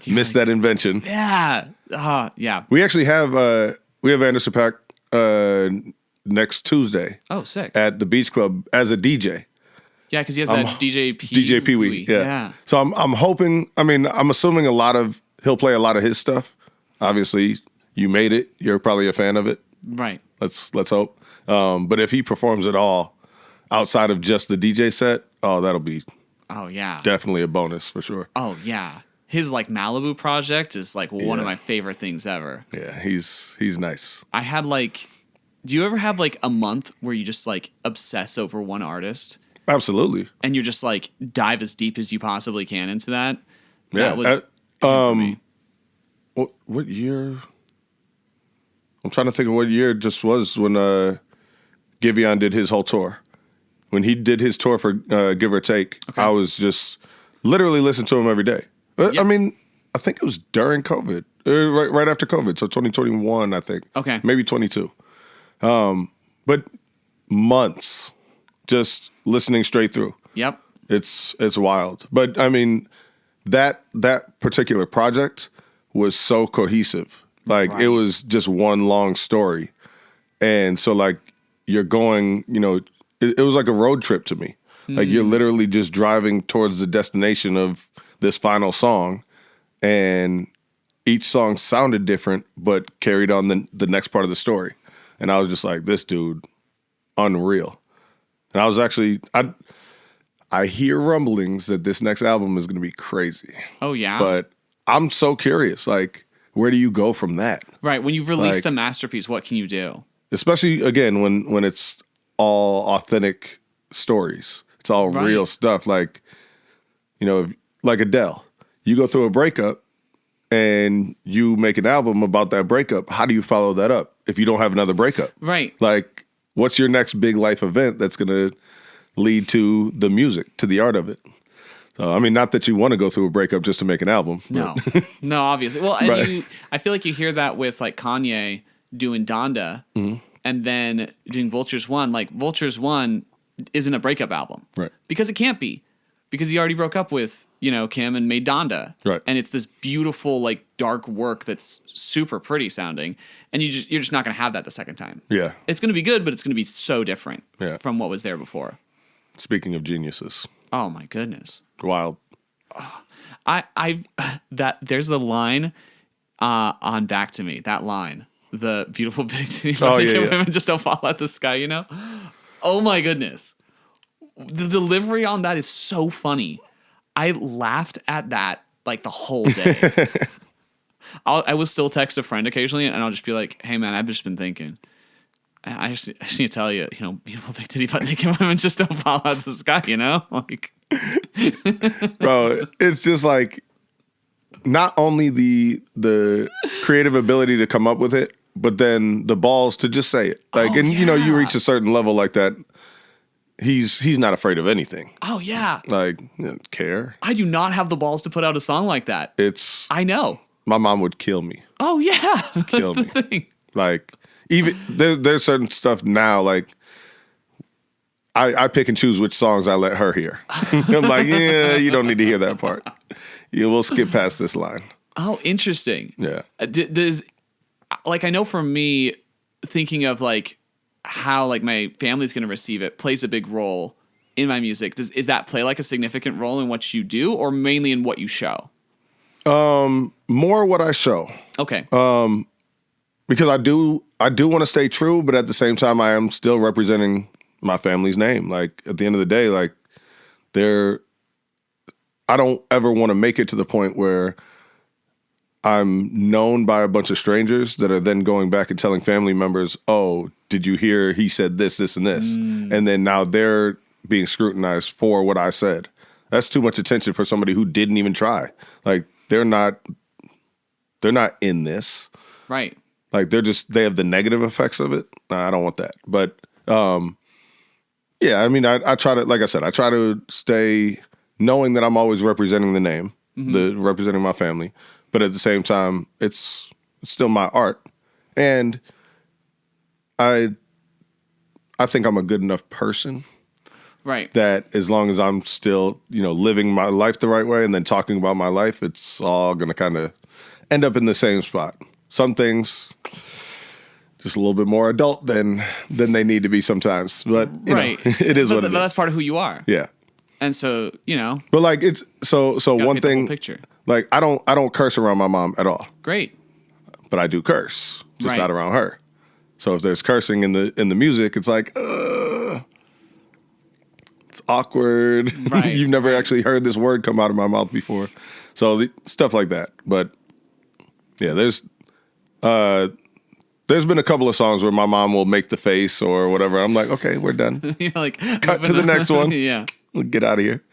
Missed that invention. Yeah. Yeah. We actually have Anderson .Paak next Tuesday. Oh, sick. At the Beach Club as a DJ. Yeah, because he has that DJ Pee Wee. Yeah. So I'm hoping. I'm assuming he'll play a lot of his stuff. Obviously, you made it. You're probably a fan of it. Right. Let's hope. But if he performs at all outside of just the DJ set, that'll be. Oh yeah. Definitely a bonus for sure. Oh yeah. His like Malibu project is like one of my favorite things ever. Yeah, he's nice. I had like, do you ever have like a month where you just like obsess over one artist? Absolutely. And you're just like dive as deep as you possibly can into that? Yeah. That was what year? I'm trying to think of what year it just was when Giveon did his whole tour. When he did his tour for Give or Take, I was just literally listen to them every day. Yep. I mean, I think it was during COVID, right after COVID, so 2021, I think. Okay. Maybe 22. But months just listening straight through. Yep. It's wild. But I mean, that particular project was so cohesive. Like Right. it was just one long story. And so like you're going, it was like a road trip to me. Like you're literally just driving towards the destination of this final song, and each song sounded different but carried on the next part of the story. And I was just like, this dude, unreal. And I was actually I hear rumblings that this next album is going to be crazy. Oh, yeah? But I'm so curious, like, where do you go from that? Right. When you've released Like- a masterpiece, what can you do? Especially, again, when it's all authentic stories. It's all Right. real stuff. Like, like Adele. You go through a breakup and you make an album about that breakup. How do you follow that up if you don't have another breakup? Right. Like, what's your next big life event that's going to lead to the music, to the art of it? So, I mean, not that you want to go through a breakup just to make an album. No. No, obviously. Well, and Right. I feel like you hear that with like Kanye doing Donda and then doing Vultures 1. Like Vultures 1 isn't a breakup album. Right. Because it can't be. Because he already broke up with, Kim and made Donda. Right. And it's this beautiful, like dark work that's super pretty sounding. And you're just not gonna have that the second time. Yeah. It's gonna be good, but it's gonna be so different Yeah. from what was there before. Speaking of geniuses, Oh my goodness. wild. There's the line on Back to Me. That line, the beautiful big titties Oh, naked yeah. women just don't fall out the sky. Oh my goodness, the delivery on that is so funny. I laughed at that like the whole day. I will still text a friend occasionally, and I'll just be like, "Hey man, I've just been thinking. I just need to tell you, beautiful big titty butt naked women just don't fall out of the sky. Like." Bro, it's just like not only the creative ability to come up with it, but then the balls to just say it. Like, Oh, you yeah. reach a certain level like that, he's not afraid of anything. Oh yeah, Like, he doesn't care. I do not have the balls to put out a song like that. It's I know. my mom would kill me. Oh yeah, Kill that's the thing. Like, even there's certain stuff now, like I pick and choose which songs I let her hear. I'm like, yeah, you don't need to hear that part. Yeah, we'll skip past this line. Oh, interesting. Yeah. Does I know for me, thinking of like how like my family's going to receive it plays a big role in my music. Is that play like a significant role in what you do, or mainly in what you show? More what I show. Okay. Because I do want to stay true, but at the same time, I am still representing my family's name. Like at the end of the day, like I don't ever want to make it to the point where I'm known by a bunch of strangers that are then going back and telling family members, "Oh, did you hear he said this, this, and this?" And then now they're being scrutinized for what I said. That's too much attention for somebody who didn't even try. Like they're not in this. Right. Like they have the negative effects of it. Nah, I don't want that. But yeah, I mean, I try to, like I said, I try to stay knowing that I'm always representing the name, representing my family. But at the same time, it's still my art, and I think I'm a good enough person Right. that as long as I'm still living my life the right way and then talking about my life, it's all gonna kind of end up in the same spot. Some things just a little bit more adult than they need to be sometimes, but Right. it is but, what it but is. that's part of who you are. Yeah, And so but like it's so gotta one paint the whole thing. picture. Like I don't curse around my mom at all, Great. but I do curse, just Right. not around her. So if there's cursing in the music, it's like it's awkward. Right. You've never actually heard this word come out of my mouth before, so stuff like that. But yeah, there's been a couple of songs where my mom will make the face or whatever. I'm like, okay, we're done. You're like Cut to the next one. Yeah. We'll get out of here.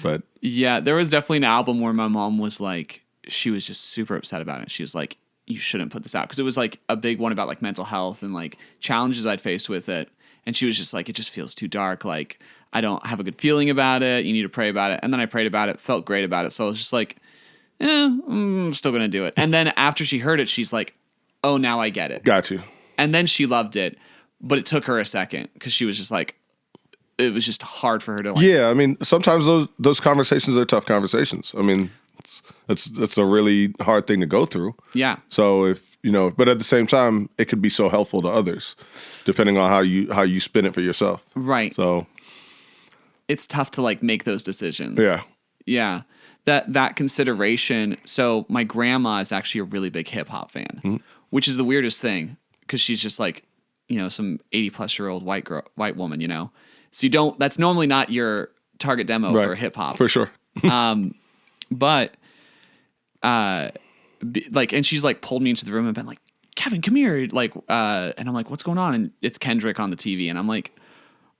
But Yeah, there was definitely an album where my mom was like, she was just super upset about it. She was like, you shouldn't put this out. Because it was like a big one about like mental health and like challenges I'd faced with it. And she was just like, it just feels too dark. Like, I don't have a good feeling about it. You need to pray about it. And then I prayed about it, felt great about it. So I was just like, I'm still going to do it. And then after she heard it, she's like, oh, now I get it. Got you. And then she loved it. But it took her a second because she was just like, it was just hard for her to like. Yeah, I mean, sometimes those conversations are tough conversations. I mean, it's a really hard thing to go through. Yeah. So if but at the same time, it could be so helpful to others, depending on how you spin it for yourself. Right. So it's tough to like make those decisions. Yeah. Yeah. That consideration. So my grandma is actually a really big hip hop fan, which is the weirdest thing because she's just like, some 80-plus-year-old white woman, So that's normally not your target demo for hip hop. For sure. But and she's like pulled me into the room and been like, Kevin, come here. Like, and I'm like, what's going on? And it's Kendrick on the TV. And I'm like,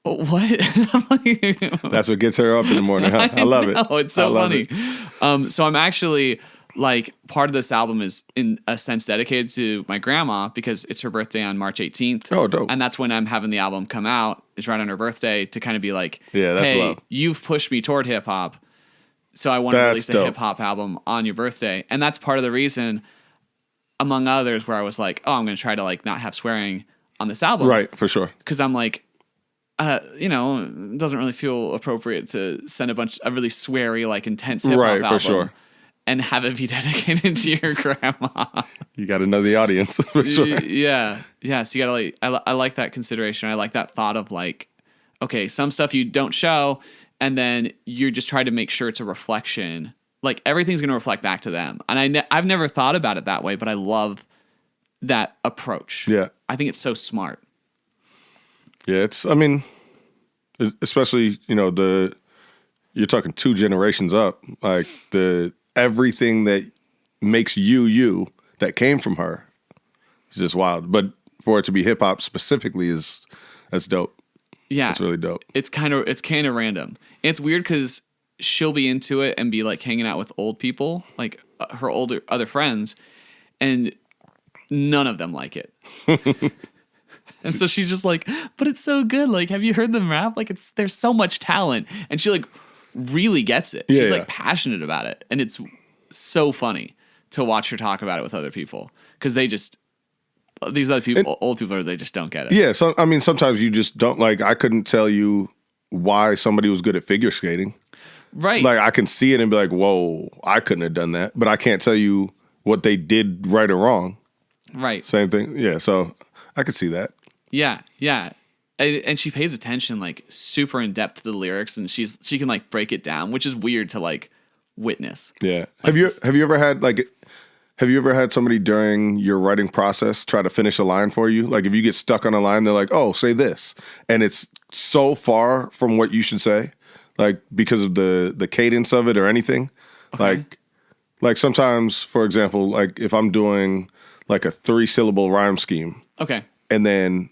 oh, what? I'm like, that's what gets her up in the morning. Huh? I love it. Oh, it's so funny. So I'm actually like part of this album is in a sense dedicated to my grandma because it's her birthday on March 18th. Oh, dope. And that's when I'm having the album come out. It's right on her birthday to kind of be like, that's hey, love. You've pushed me toward hip hop. So I want to release a hip hop album on your birthday. And that's part of the reason, among others, where I was like, oh, I'm going to try to like not have swearing on this album. Right. For sure. Cause I'm like, it doesn't really feel appropriate to send a really sweary, like intense hip hop album. For sure. And have it be dedicated to your grandma. You got to know the audience for sure. Yeah. Yeah. So you got to I like that consideration. I like that thought of like, okay, some stuff you don't show and then you just try to make sure it's a reflection. Like everything's going to reflect back to them. And I've never thought about it that way, but I love that approach. Yeah. I think it's so smart. Yeah. Especially, you're talking 2 generations up, like everything that makes you that came from her is just wild. But for it to be hip hop specifically that's dope. Yeah. It's really dope. It's kind of random. It's weird because she'll be into it and be like hanging out with old people, like her other friends, and none of them like it. And so she's just like, but it's so good. Like, have you heard them rap? Like there's so much talent. And she like really gets it. She's like passionate about it. And it's so funny to watch her talk about it with other people. Cause these other people, old people, they just don't get it. Yeah. So, sometimes you just don't I couldn't tell you why somebody was good at figure skating. Right. Like I can see it and be like, whoa, I couldn't have done that. But I can't tell you what they did right or wrong. Right. Same thing. Yeah. So I could see that. Yeah. Yeah. And she pays attention like super in depth to the lyrics and she can like break it down, which is weird to like witness. Yeah. Like have you ever had somebody during your writing process try to finish a line for you? Like if you get stuck on a line, they're like, oh, say this. And it's so far from what you should say, like because of the cadence of it or anything. Okay. Like sometimes, for example, like if I'm doing like a 3-syllable rhyme scheme. Okay. And then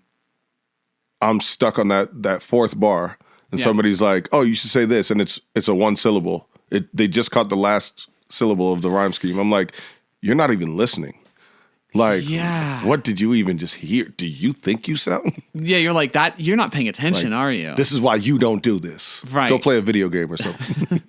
I'm stuck on that 4th bar and somebody's like, oh, you should say this. And it's a 1-syllable. They just caught the last syllable of the rhyme scheme. I'm like, you're not even listening. Like, what did you even just hear? Do you think you sound? Yeah, you're like that. You're not paying attention, are you? This is why you don't do this. Right. Go play a video game or something.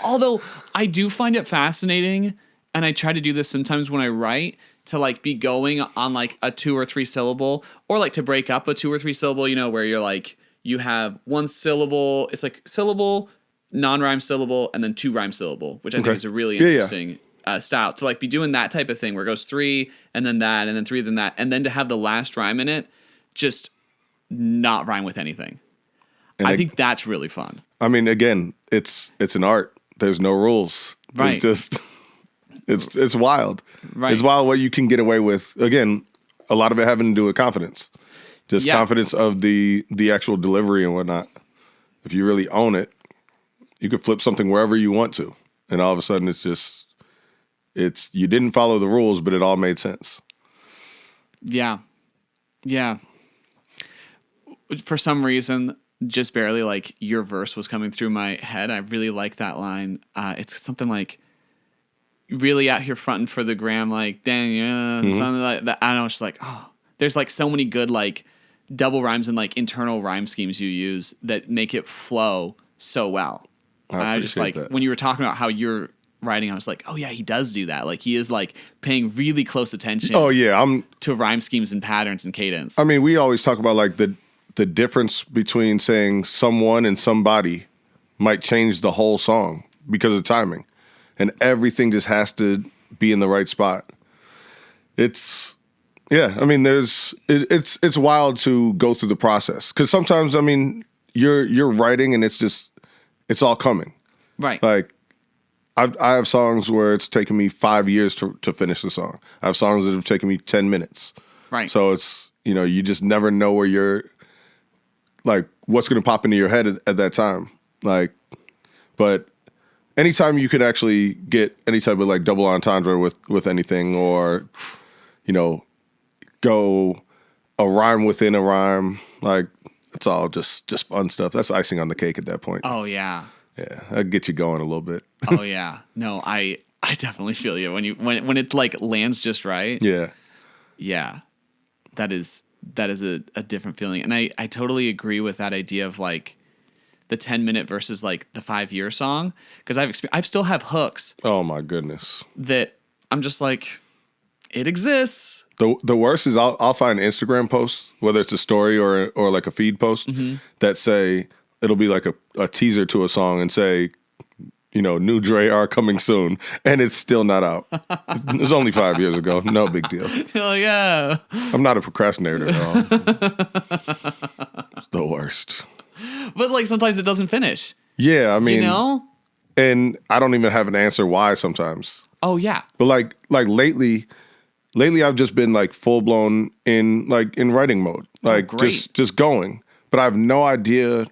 Although I do find it fascinating, and I try to do this sometimes when I write, to like be going on like a 2 or 3 syllable, or like to break up a 2 or 3 syllable, where you're like, you have 1 syllable, it's like syllable, non-rhyme syllable, and then 2 rhyme syllable, which I think is a really interesting style. To like be doing that type of thing where it goes 3 and then that and then 3 then that, and then to have the last rhyme in it just not rhyme with anything. And I think that's really fun. I mean, again, it's an art. There's no rules. Right. It's just it's wild. Right. It's wild what you can get away with. Again, a lot of it having to do with confidence. Just confidence of the actual delivery and whatnot. If you really own it, you could flip something wherever you want to. And all of a sudden you didn't follow the rules, but it all made sense. Yeah. Yeah. For some reason, just barely, like your verse was coming through my head. I really like that line. It's something like, really out here fronting for the gram, like, dang, something like that. I don't know, it's just like, oh, there's like so many good, like, double rhymes and like internal rhyme schemes you use that make it flow so well. I just like that. When you were talking about how you're writing, I was like, oh yeah, he does do that. Like he is like paying really close attention. Oh yeah, to rhyme schemes and patterns and cadence. I mean, we always talk about like the difference between saying someone and somebody might change the whole song because of timing, and everything just has to be in the right spot. Yeah, I mean, it's wild to go through the process because sometimes, I mean, you're writing and it's all coming. Right. Like I have songs where it's taken me 5 years to finish the song. I have songs that have taken me 10 minutes. Right. So it's, you just never know where you're, like, what's going to pop into your head at that time. Like, but anytime you could actually get any type of like double entendre with anything, or, go a rhyme within a rhyme, like it's all just fun stuff. That's icing on the cake at that point. Oh yeah. Yeah, that'd get you going a little bit. Oh yeah. No, I definitely feel you when it like lands just right. Yeah. Yeah. That is a different feeling. And I totally agree with that idea of like the 10-minute versus like the 5-year song. Because I still have hooks. Oh my goodness. That I'm just like, it exists. The worst is I'll find Instagram posts, whether it's a story or like a feed post, that say, it'll be like a teaser to a song and say, new Dre R coming soon, and it's still not out. It was only 5 years ago. No big deal. Hell yeah. I'm not a procrastinator at all. It's the worst. But like sometimes it doesn't finish. Yeah, I mean, and I don't even have an answer why sometimes. Oh yeah. But like lately I've just been like full blown in writing mode, like just going. But I have no idea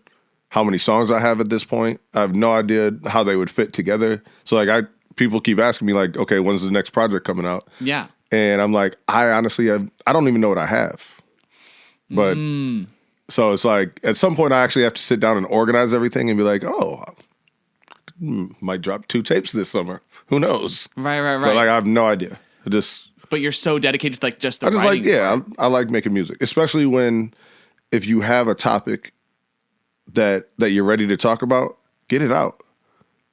how many songs I have at this point. I have no idea how they would fit together. So like people keep asking me like, okay, when's the next project coming out? Yeah. And I'm like, I honestly, I don't even know what I have. But so it's like at some point I actually have to sit down and organize everything and be like, oh, might drop 2 tapes this summer. Who knows? Right. But like I have no idea. But you're so dedicated to like just the writing. I like making music, especially if you have a topic that you're ready to talk about, get it out.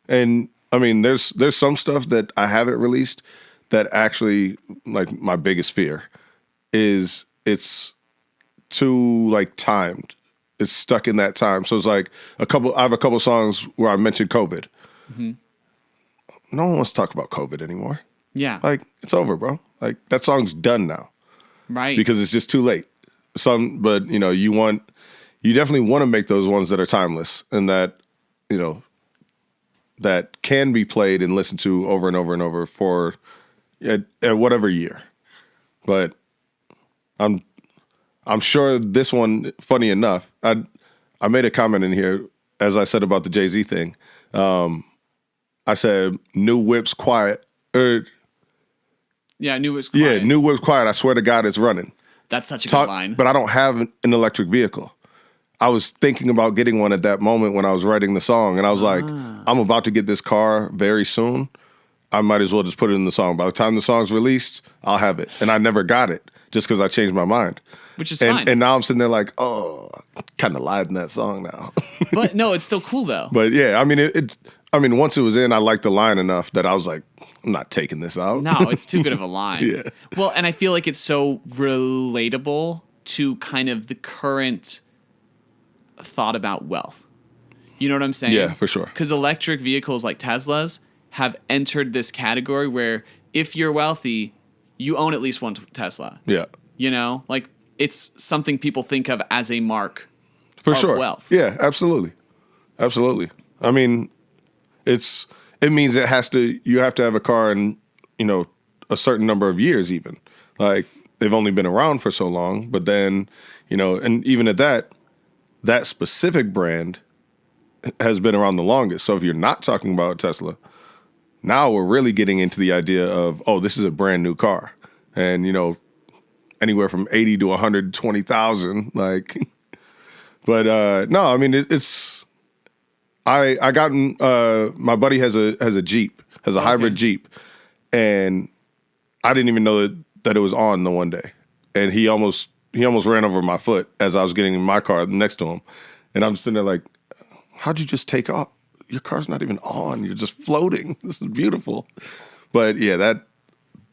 And I mean, there's some stuff that I haven't released that actually, like, my biggest fear is it's too like timed. It's stuck in that time. So it's like I have a couple songs where I mentioned COVID. Mm-hmm. No one wants to talk about COVID anymore. Yeah. Like, it's over, bro. Like, that song's done now. Right. Because it's just too late. But you definitely want to make those ones that are timeless and that, that can be played and listened to over and over and over for at whatever year. But I'm sure this one, funny enough, I made a comment in here, as I said about the Jay-Z thing. I said, new whip's quiet. Yeah, new whip's quiet. Yeah, new whip's quiet. I swear to God, it's running. That's such a good line. But I don't have an electric vehicle. I was thinking about getting one at that moment when I was writing the song. And I was like, I'm about to get this car very soon. I might as well just put it in the song. By the time the song's released, I'll have it. And I never got it just because I changed my mind. Which is fine. And now I'm sitting there like, oh, I kind of lied in that song now. But no, it's still cool though. But yeah, I mean, once it was in, I liked the line enough that I was like, I'm not taking this out. No, it's too good of a line. Yeah. Well, and I feel like it's so relatable to kind of the current thought about wealth. You know what I'm saying? Yeah, for sure. Because electric vehicles like Teslas have entered this category where if you're wealthy, you own at least one Tesla. Yeah. Like it's something people think of as a mark for of sure. wealth. Yeah, absolutely. Absolutely. I mean, it means you have to have a car in, a certain number of years even. Like they've only been around for so long, but then, and even at that specific brand has been around the longest. So if you're not talking about Tesla, now we're really getting into the idea of, oh, this is a brand new car. And, anywhere from 80 to 120,000, like, but no, I mean, I gotten, my buddy has a Jeep, has a hybrid Jeep, and I didn't even know that it was on the one day. And he almost he almost ran over my foot as I was getting in my car next to him. And I'm sitting there like, how'd you just take off? Your car's not even on. You're just floating. This is beautiful. But yeah,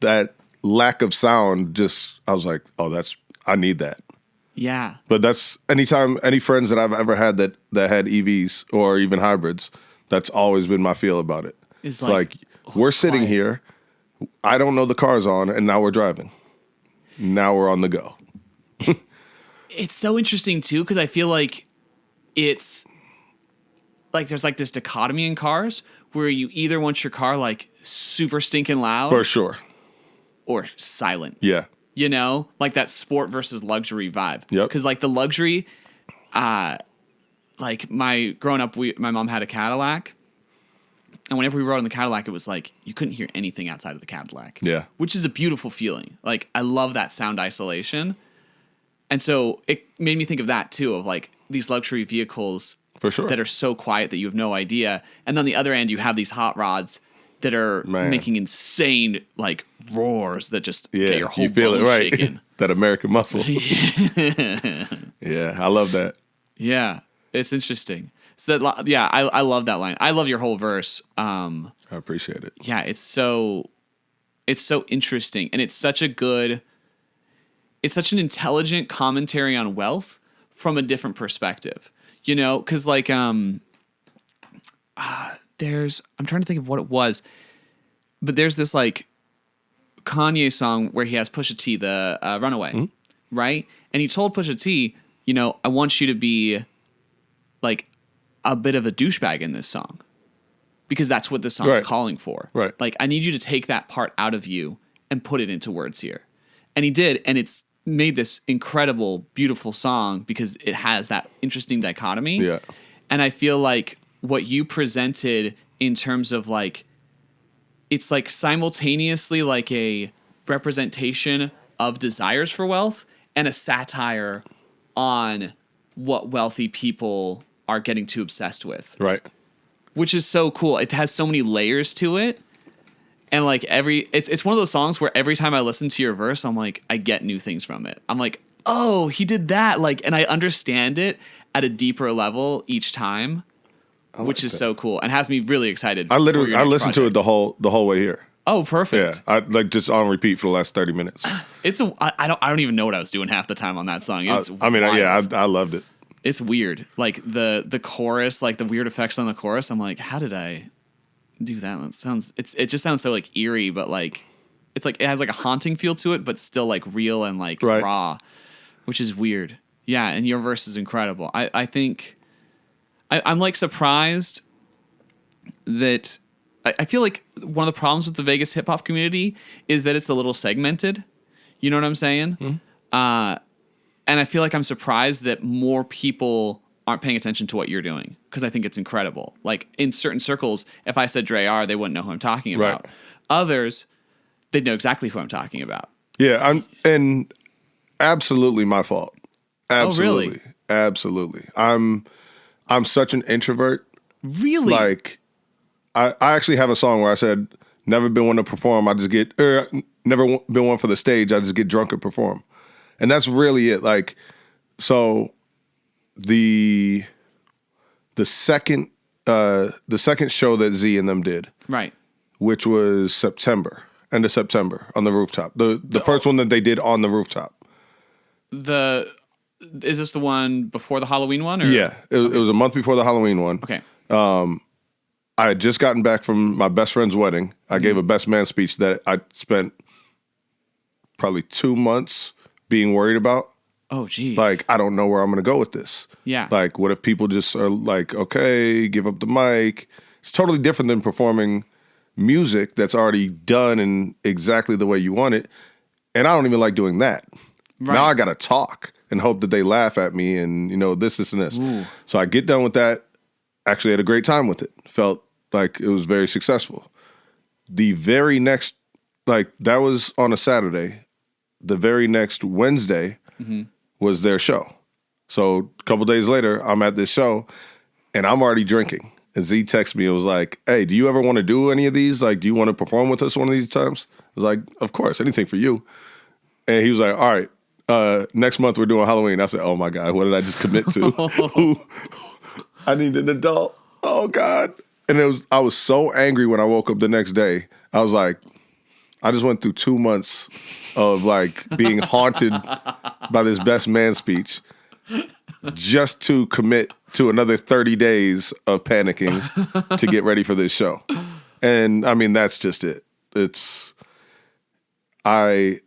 that lack of sound just, I was like, oh, I need that. Yeah. But that's any friends that I've ever had that had EVs or even hybrids, that's always been my feel about it. It's like we're sitting here, I don't know the car's on, and now we're driving. Now we're on the go. It's so interesting too, because I feel like it's like there's like this dichotomy in cars where you either want your car like super stinking loud For sure. or silent. Yeah. You know, like that sport versus luxury vibe. Yep. Because like the luxury, like growing up, my mom had a Cadillac. And whenever we rode in the Cadillac, it was like you couldn't hear anything outside of the Cadillac. Yeah. Which is a beautiful feeling. Like I love that sound isolation. And so it made me think of that too, of like these luxury vehicles For sure. that are so quiet that you have no idea. And then on the other end, you have these hot rods that are making insane like roars that just get your whole you feel bone it, right? shaking. That American muscle. Yeah, I love that. Yeah, it's interesting. So I love that line. I love your whole verse. I appreciate it. Yeah, it's so interesting, and it's such an intelligent commentary on wealth from a different perspective. You know, because like I'm trying to think of what it was, but there's this like Kanye song where he has Pusha T, the Runaway, right? And he told Pusha T, you know, I want you to be like a bit of a douchebag in this song because that's what this song's calling for. Right. Like, I need you to take that part out of you and put it into words here. And he did. And it's made this incredible, beautiful song because it has that interesting dichotomy. Yeah. And I feel like what you presented in terms of like, it's like simultaneously like a representation of desires for wealth and a satire on what wealthy people are getting too obsessed with. Right. Which is so cool. It has so many layers to it. And like it's one of those songs where every time I listen to your verse, I'm like, I get new things from it. I'm like, oh, he did that. Like, and I understand it at a deeper level each time, which is so cool and has me really excited. I listened to it the whole way here. Oh, perfect. Yeah. I like just on repeat for the last 30 minutes. I don't even know what I was doing half the time on that song. It's I loved it. It's weird. Like the chorus, like the weird effects on the chorus. I'm like, how did I do that? It just sounds so like eerie, but like it's like it has like a haunting feel to it, but still like real and like raw, which is weird. Yeah, and your verse is incredible. I think I'm like surprised that I feel like one of the problems with the Vegas hip hop community is that it's a little segmented. You know what I'm saying? Mm-hmm. And I feel like I'm surprised that more people aren't paying attention to what you're doing because I think it's incredible. Like in certain circles, if I said Dre R, they wouldn't know who I'm talking about. Right. Others, they'd know exactly who I'm talking about. Yeah, and absolutely my fault. Absolutely. Oh, really? Absolutely. I'm such an introvert. Really? Like I actually have a song where I said, never been one to perform. I just get, never been one for the stage. I just get drunk and perform. And that's really it. Like, so the second show that Z and them did, right, which was end of September on the rooftop. The first one that they did on the rooftop. Is this the one before the Halloween one? Or? Yeah, it was a month before the Halloween one. Okay. I had just gotten back from my best friend's wedding. I gave a best man speech that I spent probably 2 months being worried about. Oh, geez. Like, I don't know where I'm going to go with this. Yeah. Like, what if people just are like, okay, give up the mic? It's totally different than performing music that's already done in exactly the way you want it. And I don't even like doing that. Right. Now I got to talk and hope that they laugh at me and, this and this. Ooh. So I get done with that. Actually had a great time with it. Felt like it was very successful. The very next, like, that was on a Saturday. The very next Wednesday was their show. So a couple days later, I'm at this show and I'm already drinking. And Z texted me and was like, hey, do you ever want to do any of these? Like, do you want to perform with us one of these times? I was like, of course, anything for you. And he was like, all right, next month we're doing Halloween. I said, oh my God, what did I just commit to? I need an adult. Oh God. And I was so angry when I woke up the next day. I was like, I just went through 2 months of like being haunted by this best man speech just to commit to another 30 days of panicking to get ready for this show. And I mean, that's just it. I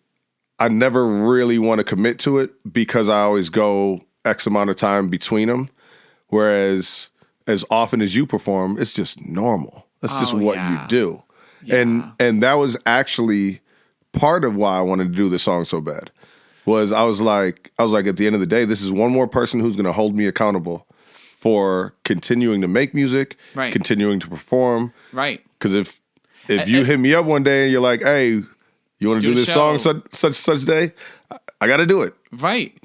never really want to commit to it because I always go X amount of time between them. Whereas as often as you perform, it's just normal. That's just what you do. Yeah. And that was actually part of why I wanted to do this song so bad. I was like at the end of the day, this is one more person who's going to hold me accountable for continuing to make music, continuing to perform. Right. Because if you hit me up one day and you're like, hey, you want to do this song such day? I got to do it. Right.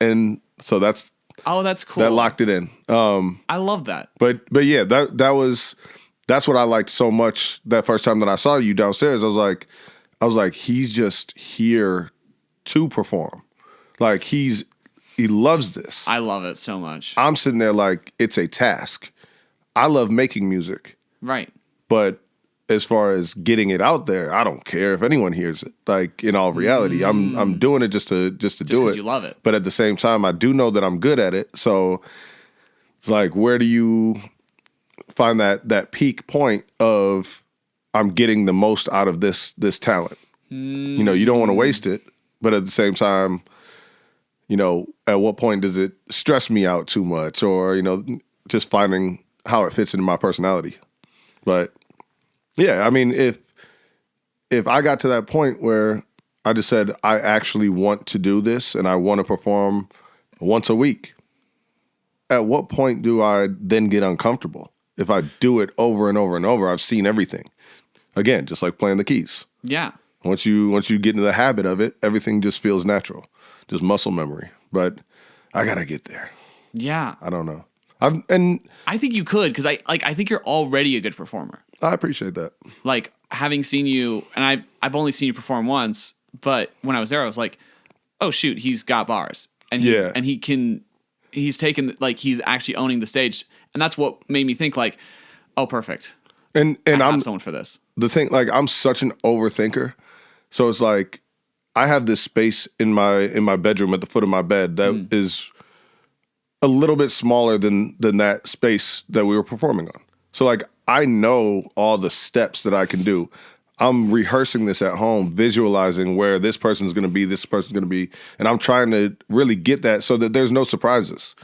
And so that's cool. That locked it in. I love that. But yeah, that's what I liked so much that first time that I saw you downstairs. I was like, he's just here to perform. Like he loves this. I love it so much. I'm sitting there like it's a task. I love making music. Right. But as far as getting it out there, I don't care if anyone hears it. Like in all reality, I'm doing it just to do it. You love it. But at the same time, I do know that I'm good at it. So it's like, where do you find that peak point of I'm getting the most out of this talent? You know, you don't want to waste it, but at the same time, you know, at what point does it stress me out too much, or you know, just finding how it fits into my personality. But yeah, I mean, if I got to that point where I just said, I actually want to do this and I want to perform once a week, at what point do I then get uncomfortable? If I do it over and over and over, I've seen everything. Again, just like playing the keys. Yeah. Once you get into the habit of it, everything just feels natural, just muscle memory. But I gotta get there. Yeah. I don't know. I think you could, because I think you're already a good performer. I appreciate that. Like, having seen you, and I've only seen you perform once, but when I was there, I was like, oh shoot, he's got bars. And he's taken, like, he's actually owning the stage. And that's what made me think, like, oh, perfect. And I'm someone for this. The thing, like, I'm such an overthinker. So it's like, I have this space in my bedroom at the foot of my bed that is a little bit smaller than that space that we were performing on. So like, I know all the steps that I can do. I'm rehearsing this at home, visualizing where this person's going to be, this person's going to be, and I'm trying to really get that so that there's no surprises.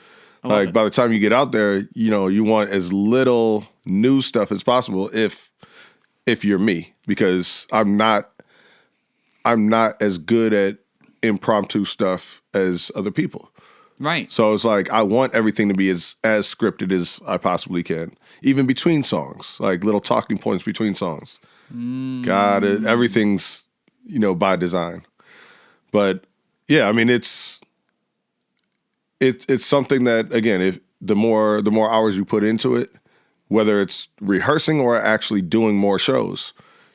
Like by the time you get out there, you know, you want as little new stuff as possible if you're me, because I'm not as good at impromptu stuff as other people. Right. So it's like, I want everything to be as scripted as I possibly can. Even between songs, like little talking points between songs. Got it. Everything's, you know, by design. But yeah, I mean, it's something that, again, if the more hours you put into it, whether it's rehearsing or actually doing more shows,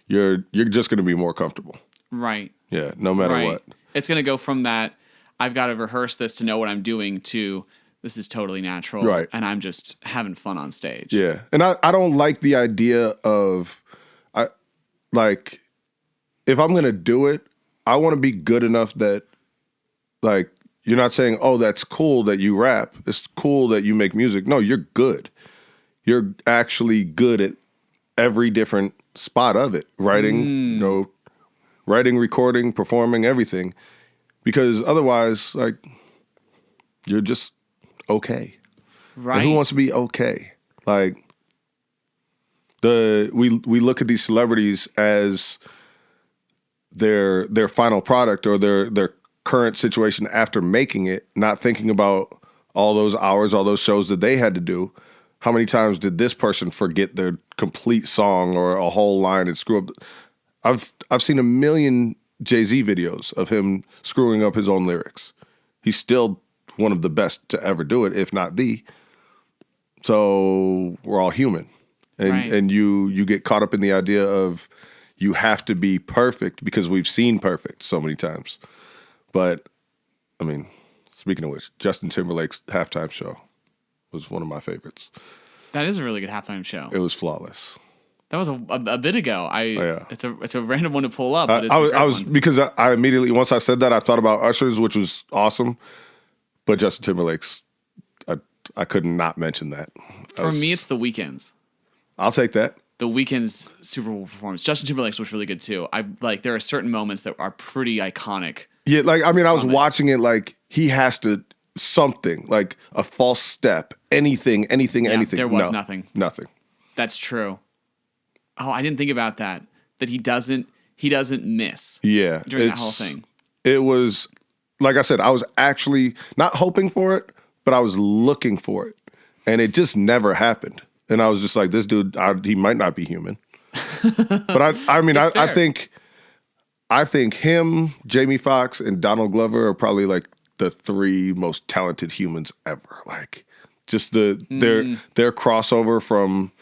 you're just going to be more comfortable. Right. Yeah, no matter what. It's going to go from that, I've got to rehearse this to know what I'm doing, to this is totally natural. Right. And I'm just having fun on stage. Yeah. And I don't like the idea of, like, if I'm going to do it, I want to be good enough that, like, you're not saying, oh, that's cool that you rap. It's cool that you make music. No, you're good. You're actually good at every different spot of it. Writing, you know, recording, performing, everything. Because otherwise, like, you're just okay. Right. And who wants to be okay? Like, we look at these celebrities as their final product or their current situation after making it, not thinking about all those hours, all those shows that they had to do. How many times did this person forget their complete song or a whole line and screw up? I've seen a million Jay-Z videos of him screwing up his own lyrics. He's still one of the best to ever do it, if not the. So we're all human. And you get caught up in the idea of you have to be perfect because we've seen perfect so many times. But I mean, speaking of which, Justin Timberlake's halftime show was one of my favorites. That is a really good halftime show. It was flawless. That was a bit ago. Yeah. It's a random one to pull up. But I was because I immediately, once I said that, I thought about Usher's, which was awesome. But Justin Timberlake's, I could not mention that. For me, it's The Weeknd's. I'll take that. The Weeknd's Super Bowl performance. Justin Timberlake's was really good too. There are certain moments that are pretty iconic. Yeah, like I mean, I was watching it like he has to something like a false step, anything. There was nothing. That's true. Oh, I didn't think about that. That he doesn't miss. Yeah, during that whole thing. It was like I said, I was actually not hoping for it, but I was looking for it, and it just never happened. And I was just like, this dude, he might not be human. But I think him, Jamie Foxx, and Donald Glover are probably like the 3 most talented humans ever. Like just their crossover from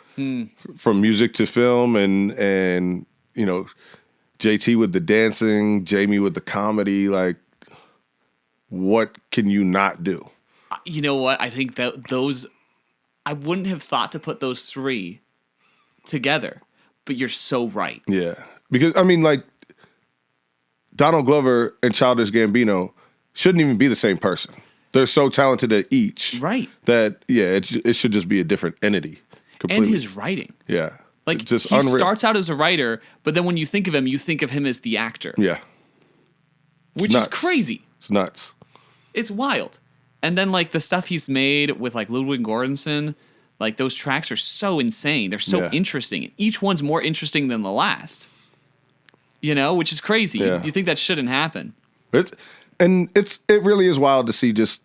music to film, and you know, JT with the dancing, Jamie with the comedy. Like, what can you not do? You know what? I think that I wouldn't have thought to put those 3 together, but you're so right. Yeah, because I mean, like Donald Glover and Childish Gambino shouldn't even be the same person. They're so talented at each, right? That it should just be a different entity. Completely. And his writing, yeah, like just he starts out as a writer, but then when you think of him as the actor, yeah, which is crazy. It's nuts. It's wild. And then like the stuff he's made with like Ludwig Göransson, like those tracks are so insane. They're so interesting. Each one's more interesting than the last. You know, which is crazy. Yeah. You think that shouldn't happen. It really is wild to see, just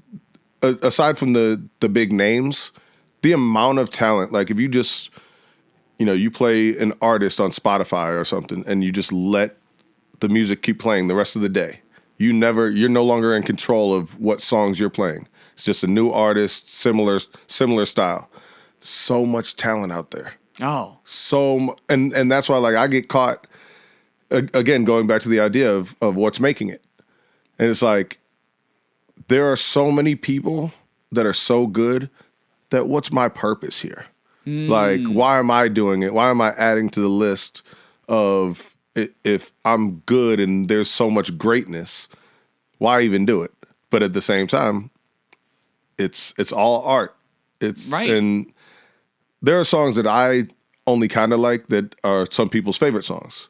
aside from the big names, the amount of talent. Like if you just, you know, you play an artist on Spotify or something and you just let the music keep playing the rest of the day. You're no longer in control of what songs you're playing. It's just a new artist, similar style. So much talent out there. Oh. And that's why like I get caught again, going back to the idea of what's making it. And it's like, there are so many people that are so good that what's my purpose here? Like, why am I doing it? Why am I adding to the list of if I'm good and there's so much greatness, why even do it? But at the same time, it's all art. It's right. And there are songs that I only kind of like that are some people's favorite songs.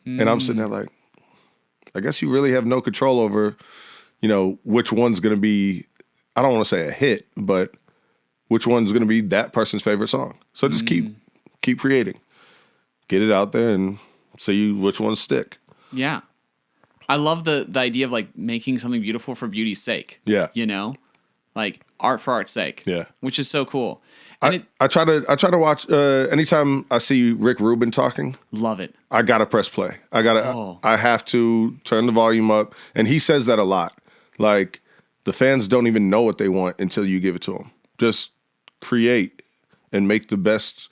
And I'm sitting there like, I guess you really have no control over, you know, which one's going to be, I don't want to say a hit, but which one's going to be that person's favorite song. So just keep creating. Get it out there and see which ones stick. Yeah. I love the idea of like making something beautiful for beauty's sake. Yeah. You know? Like art for art's sake. Yeah. Which is so cool. And I try to watch anytime I see Rick Rubin talking. Love it. I gotta press play. I have to turn the volume up. And he says that a lot. Like the fans don't even know what they want until you give it to them. Just create and make the best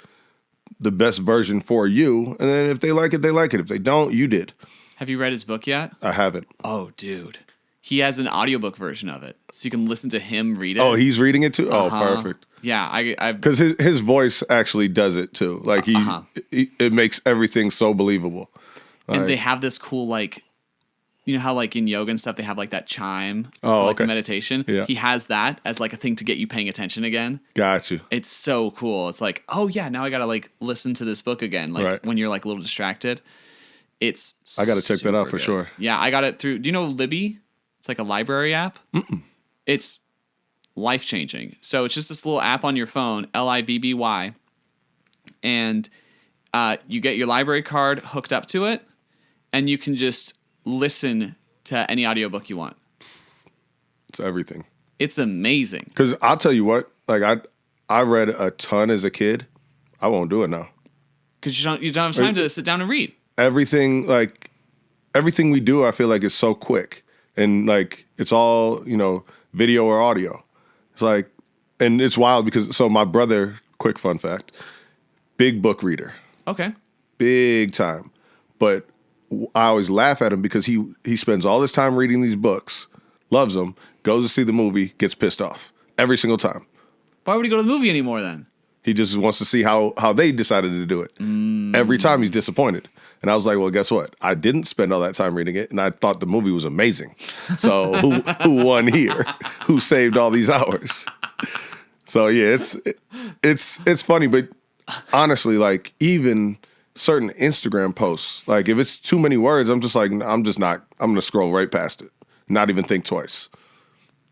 version for you. And then if they like it, they like it. If they don't, you did. Have you read his book yet? I haven't. Oh, dude. He has an audiobook version of it. So you can listen to him read it. Oh, he's reading it too? Oh, perfect. Yeah. Because his voice actually does it too. Like it makes everything so believable. And they have this cool, like, you know how like in yoga and stuff, they have like that chime. Oh, like okay. meditation. Yeah. He has that as like a thing to get you paying attention again. Got you. It's so cool. It's like, oh yeah, now I got to like listen to this book again. Like when you're like a little distracted. I got to check that out for sure. Yeah, I got it through. Do you know Libby? It's like a library app. Mm-mm. It's life-changing. So it's just this little app on your phone, Libby, and you get your library card hooked up to it, and you can just listen to any audiobook you want. It's everything. It's amazing. Because I'll tell you what, like I read a ton as a kid. I won't do it now. Because you don't have time to sit down and read. Everything we do, I feel like is so quick. And like it's all, you know, video or audio. It's like, and it's wild because my brother, quick fun fact, big book reader. Okay. Big time. But I always laugh at him because he spends all his time reading these books, loves them, goes to see the movie, gets pissed off every single time. Why would he go to the movie anymore then? He just wants to see how they decided to do it. Every time he's disappointed. And I was like, well, guess what? I didn't spend all that time reading it, and I thought the movie was amazing. So who won here? Who saved all these hours? So yeah, it's funny, but honestly, like even certain Instagram posts, like if it's too many words, I'm gonna scroll right past it, not even think twice.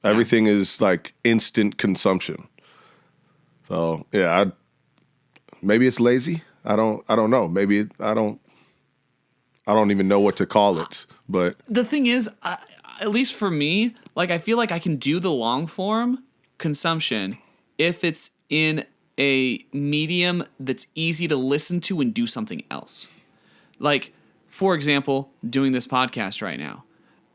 Everything is like instant consumption. So yeah, maybe it's lazy. I don't know. Maybe I don't even know what to call it. But the thing is, at least for me, like I feel like I can do the long form consumption if it's in a medium that's easy to listen to and do something else. Like, for example, doing this podcast right now.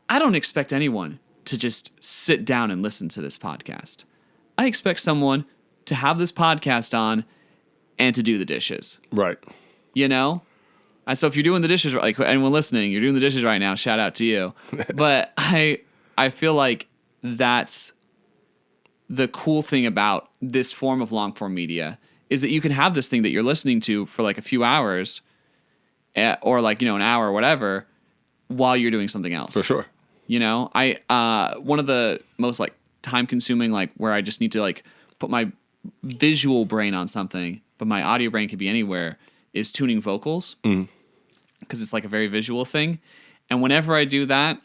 I don't expect anyone to just sit down and listen to this podcast. I expect someone to have this podcast on and to do the dishes. Right. You know? And so if you're doing the dishes, like anyone listening, you're doing the dishes right now, shout out to you. But I feel like that's the cool thing about this form of long form media is that you can have this thing that you're listening to for like a few hours or like, an hour or whatever while you're doing something else. For sure. One of the most like time consuming, like where I just need to like put my visual brain on something, but my audio brain could be anywhere, is tuning vocals. Because it's like a very visual thing. And whenever I do that,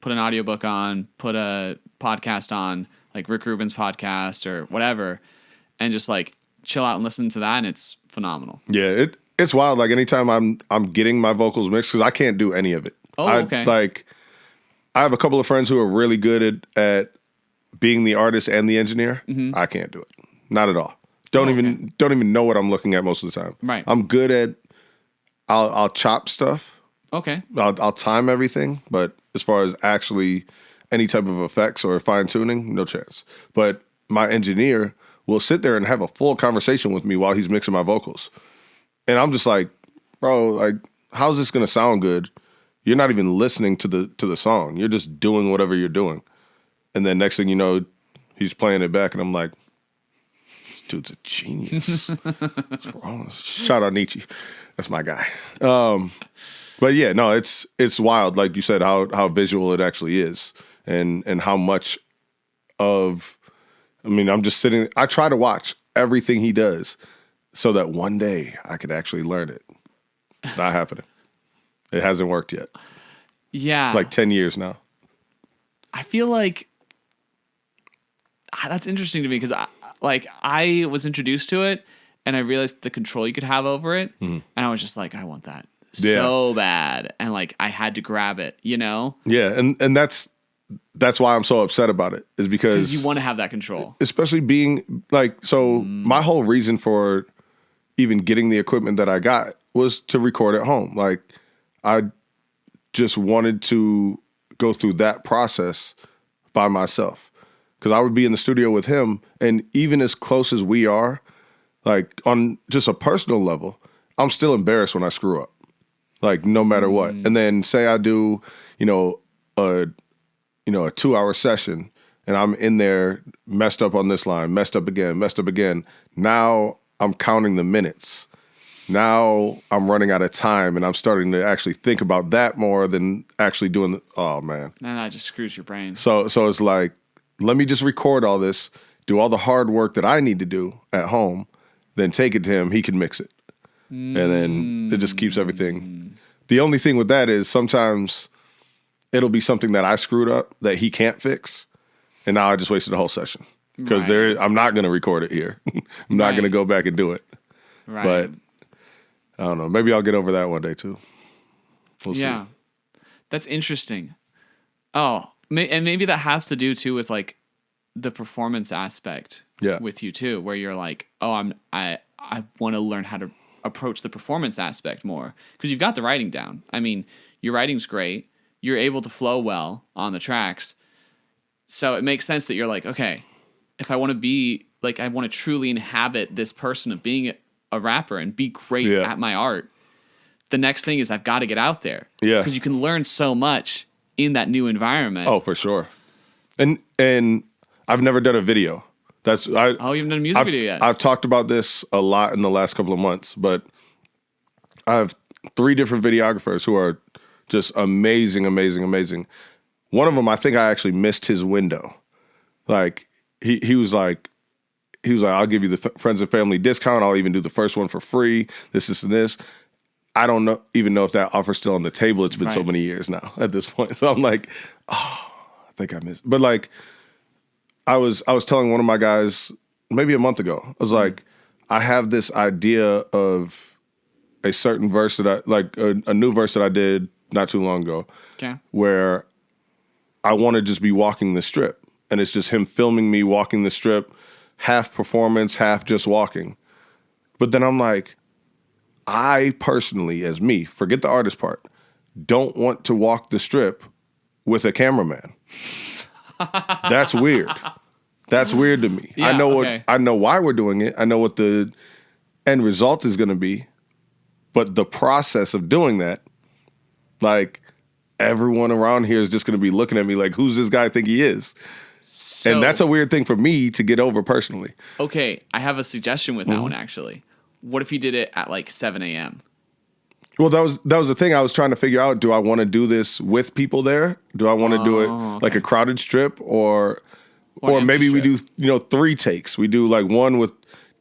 put an audiobook on, put a podcast on, like Rick Rubin's podcast or whatever, and just like chill out and listen to that, and it's phenomenal. Yeah, it's wild. Like anytime I'm getting my vocals mixed, because I can't do any of it. Okay. I have a couple of friends who are really good at being the artist and the engineer. I can't do it. Not at all. Don't even know what I'm looking at most of the time. Right. I'm good at I'll chop stuff. Okay. I'll time everything, but as far as actually any type of effects or fine tuning, no chance. But my engineer will sit there and have a full conversation with me while he's mixing my vocals. And I'm just like, bro, like, how's this gonna sound good? You're not even listening to the song. You're just doing whatever you're doing. And then next thing you know, he's playing it back, and I'm like, this dude's a genius. What's wrong? Shout out Nietzsche. That's my guy. But yeah, no, it's wild, like you said, how visual it actually is, and how much of, I'm just sitting. I try to watch everything he does, so that one day I could actually learn it. It's not happening. It hasn't worked yet. Yeah, it's like 10 years now. I feel like that's interesting to me because I was introduced to it and I realized the control you could have over it, and I was just like, I want that so bad, and like I had to grab it, Yeah, and that's why I'm so upset about it, is because you want to have that control, especially being like, so my whole reason for even getting the equipment that I got was to record at home. Like I just wanted to go through that process by myself, because I would be in the studio with him, and even as close as we are, like on just a personal level, I'm still embarrassed when I screw up, like no matter what. And then say I do, a 2-hour session, and I'm in there messed up on this line, messed up again. Now I'm counting the minutes. Now I'm running out of time, and I'm starting to actually think about that more than actually doing oh man. And that just screws your brain. So it's like, let me just record all this, do all the hard work that I need to do at home, then take it to him, he can mix it. And then it just keeps everything. The only thing with that is sometimes it'll be something that I screwed up that he can't fix, and now I just wasted the whole session. Because I'm not going to record it here. I'm not going to go back and do it. Right. But I don't know. Maybe I'll get over that one day too. We'll see. That's interesting. Oh, and maybe that has to do too with like the performance aspect with you too, where you're like, oh, I want to learn how to approach the performance aspect more, because you've got the writing down. Your writing's great. You're able to flow well on the tracks. So it makes sense that you're like, okay, if I want to be like, I want to truly inhabit this person of being a rapper and be great at my art, the next thing is I've got to get out there. Yeah. Because you can learn so much in that new environment. Oh, for sure. And I've never done a video. You haven't done a music video yet. I've talked about this a lot in the last couple of months, but I have 3 different videographers who are just amazing, amazing, amazing. One of them, I think I actually missed his window. Like he was like, I'll give you the friends and family discount. I'll even do the first one for free. This, and this. I don't even know if that offer's still on the table. It's been so many years now at this point. So I'm like, oh, I think I missed. But like, I was telling one of my guys maybe a month ago, I was like, I have this idea of a certain verse that I like, a new verse that I did not too long ago, where I want to just be walking the strip, and it's just him filming me walking the strip, half performance, half just walking. But then I'm like, I personally, as me, forget the artist part, don't want to walk the strip with a cameraman. That's weird. That's weird to me. Yeah, I know why we're doing it. I know what the end result is going to be. But the process of doing that, like, everyone around here is just going to be looking at me like, who's this guy think he is? So, and that's a weird thing for me to get over personally. Okay, I have a suggestion with that one, actually. What if you did it at like 7 a.m.? Well, that was the thing I was trying to figure out. Do I want to do this with people there? Do I want to do it like a crowded strip, or maybe we do 3 takes? We do like one with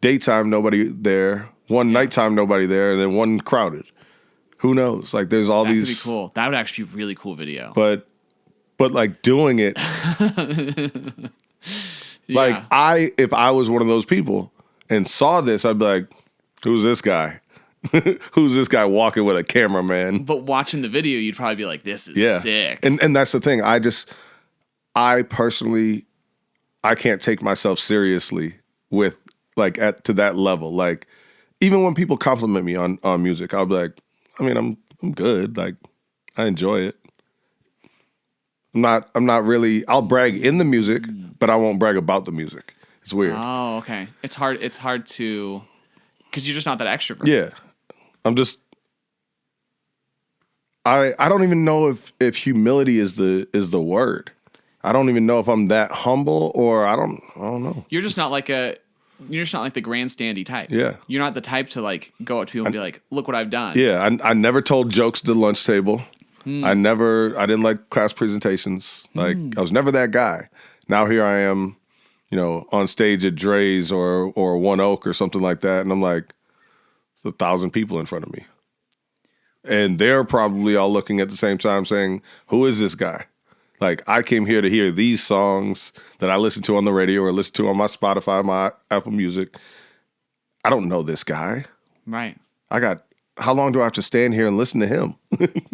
daytime, nobody there, one nighttime, nobody there, and then one crowded. Who knows? Like, there's all these. That would be cool. That would actually be a really cool video. But like doing it, like if I was one of those people and saw this, I'd be like, who's this guy? Who's this guy walking with a cameraman? But watching the video, you'd probably be like, this is sick. And that's the thing. I personally, I can't take myself seriously with like to that level. Like, even when people compliment me on music, I'll be like, I mean, I'm good. Like, I enjoy it. I'm not really, I'll brag in the music, but I won't brag about the music. It's weird. Oh, okay. It's hard to, because you're just not that extrovert. Yeah. I'm just, I don't even know if humility is the word. I don't even know if I'm that humble, or I don't know. You're just not like the grandstandy type. Yeah. You're not the type to like go up to people and be like, look what I've done. Yeah. I never told jokes at the lunch table. I didn't like class presentations. Like, I was never that guy. Now here I am, on stage at Dre's or One Oak or something like that. And I'm like, there's 1,000 people in front of me. And they're probably all looking at the same time saying, who is this guy? Like, I came here to hear these songs that I listen to on the radio or listen to on my Spotify, my Apple Music. I don't know this guy. Right. How long do I have to stand here and listen to him?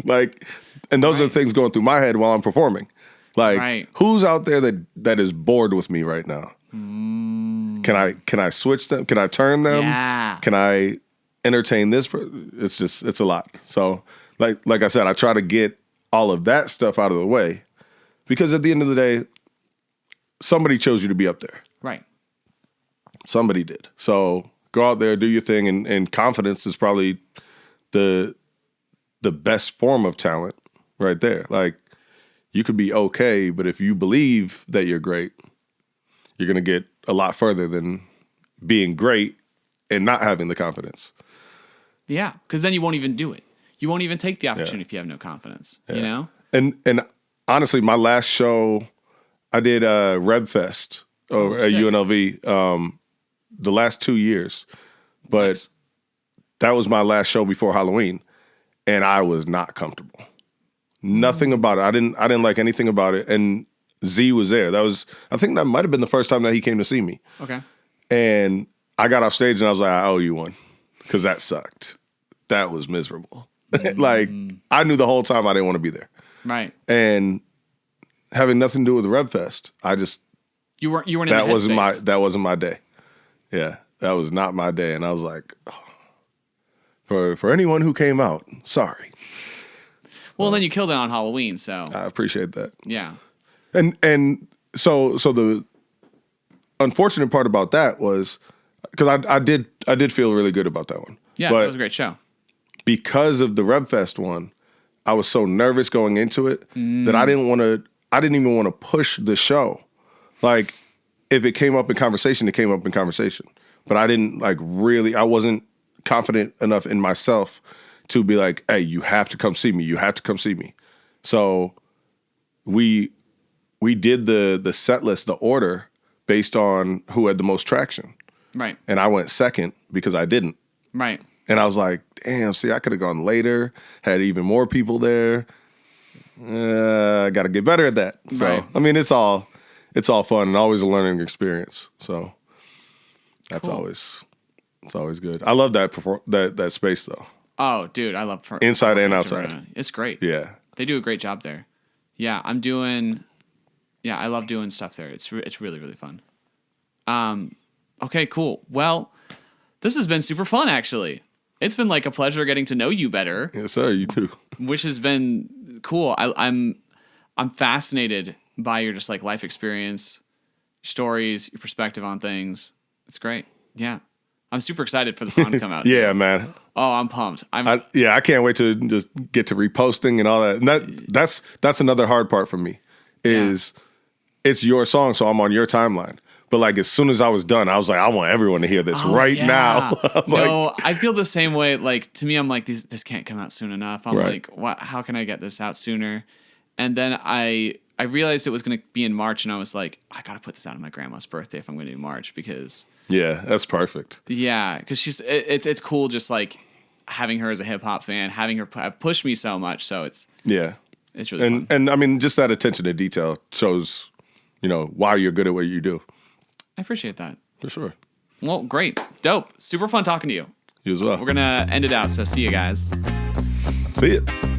Like, and those are the things going through my head while I'm performing. Like, who's out there that is bored with me right now? Can I switch them? Can I turn them? Yeah. Can I entertain this? It's a lot. So like I said, I try to get all of that stuff out of the way, because at the end of the day, somebody chose you to be up there. Right. Somebody did. So go out there, do your thing, and confidence is probably the best form of talent right there. Like, you could be okay, but if you believe that you're great, you're going to get a lot further than being great and not having the confidence. Yeah, because then you won't even do it. You won't even take the opportunity if you have no confidence, And honestly, my last show, I did Reb Fest at UNLV the last 2 years. But that was my last show before Halloween, and I was not comfortable. Nothing about it. I didn't like anything about it. And Z was there. I think that might have been the first time that he came to see me. Okay. And I got off stage and I was like, I owe you one, because that sucked. That was miserable. Like, I knew the whole time I didn't want to be there. Right. And having nothing to do with the Reb Fest, you weren't in the headspace. That wasn't my day. Yeah, that was not my day. And I was like, for anyone who came out, sorry. Well, then you killed it on Halloween, so I appreciate that. Yeah. And so the unfortunate part about that was, because I did feel really good about that one. Yeah, that was a great show. Because of the Reb Fest one, I was so nervous going into it that I didn't even want to push the show. Like, if it came up in conversation, it came up in conversation. But I didn't I wasn't confident enough in myself to be like, hey, you have to come see me. You have to come see me. So we did the set list, the order, based on who had the most traction. Right. And I went second because I didn't. Right. And I was like, damn, see, I could have gone later, had even more people there. I got to get better at that. So, right. I mean, it's all fun and always a learning experience. So that's cool. it's always good. I love that space though. Oh, dude, I love inside and outside. It's great. Yeah. They do a great job there. Yeah, I love doing stuff there. It's really, really fun. Okay, cool. Well, this has been super fun, actually. It's been like a pleasure getting to know you better. Yes, sir. You too. Which has been cool. I'm fascinated by your just like life experience, stories, your perspective on things. It's great. Yeah, I'm super excited for the song to come out. Yeah, man. Oh, I'm pumped. I can't wait to just get to reposting and all that. And that's another hard part for me. Is it's your song, so I'm on your timeline. But like as soon as I was done, I was like, I want everyone to hear this now. So I feel the same way. Like to me, I'm like, this can't come out soon enough. I'm like, what? How can I get this out sooner? And then I realized it was going to be in March, and I was like, I got to put this out on my grandma's birthday if I'm going to do March because. Yeah, that's perfect. Yeah, because it's cool just like having her as a hip hop fan, having her push me so much. So it's really fun. And I mean, just that attention to detail shows, why you're good at what you do. I appreciate that. For sure. Well, great. Dope. Super fun talking to you. You as well. We're going to end it out, so see you guys. See ya.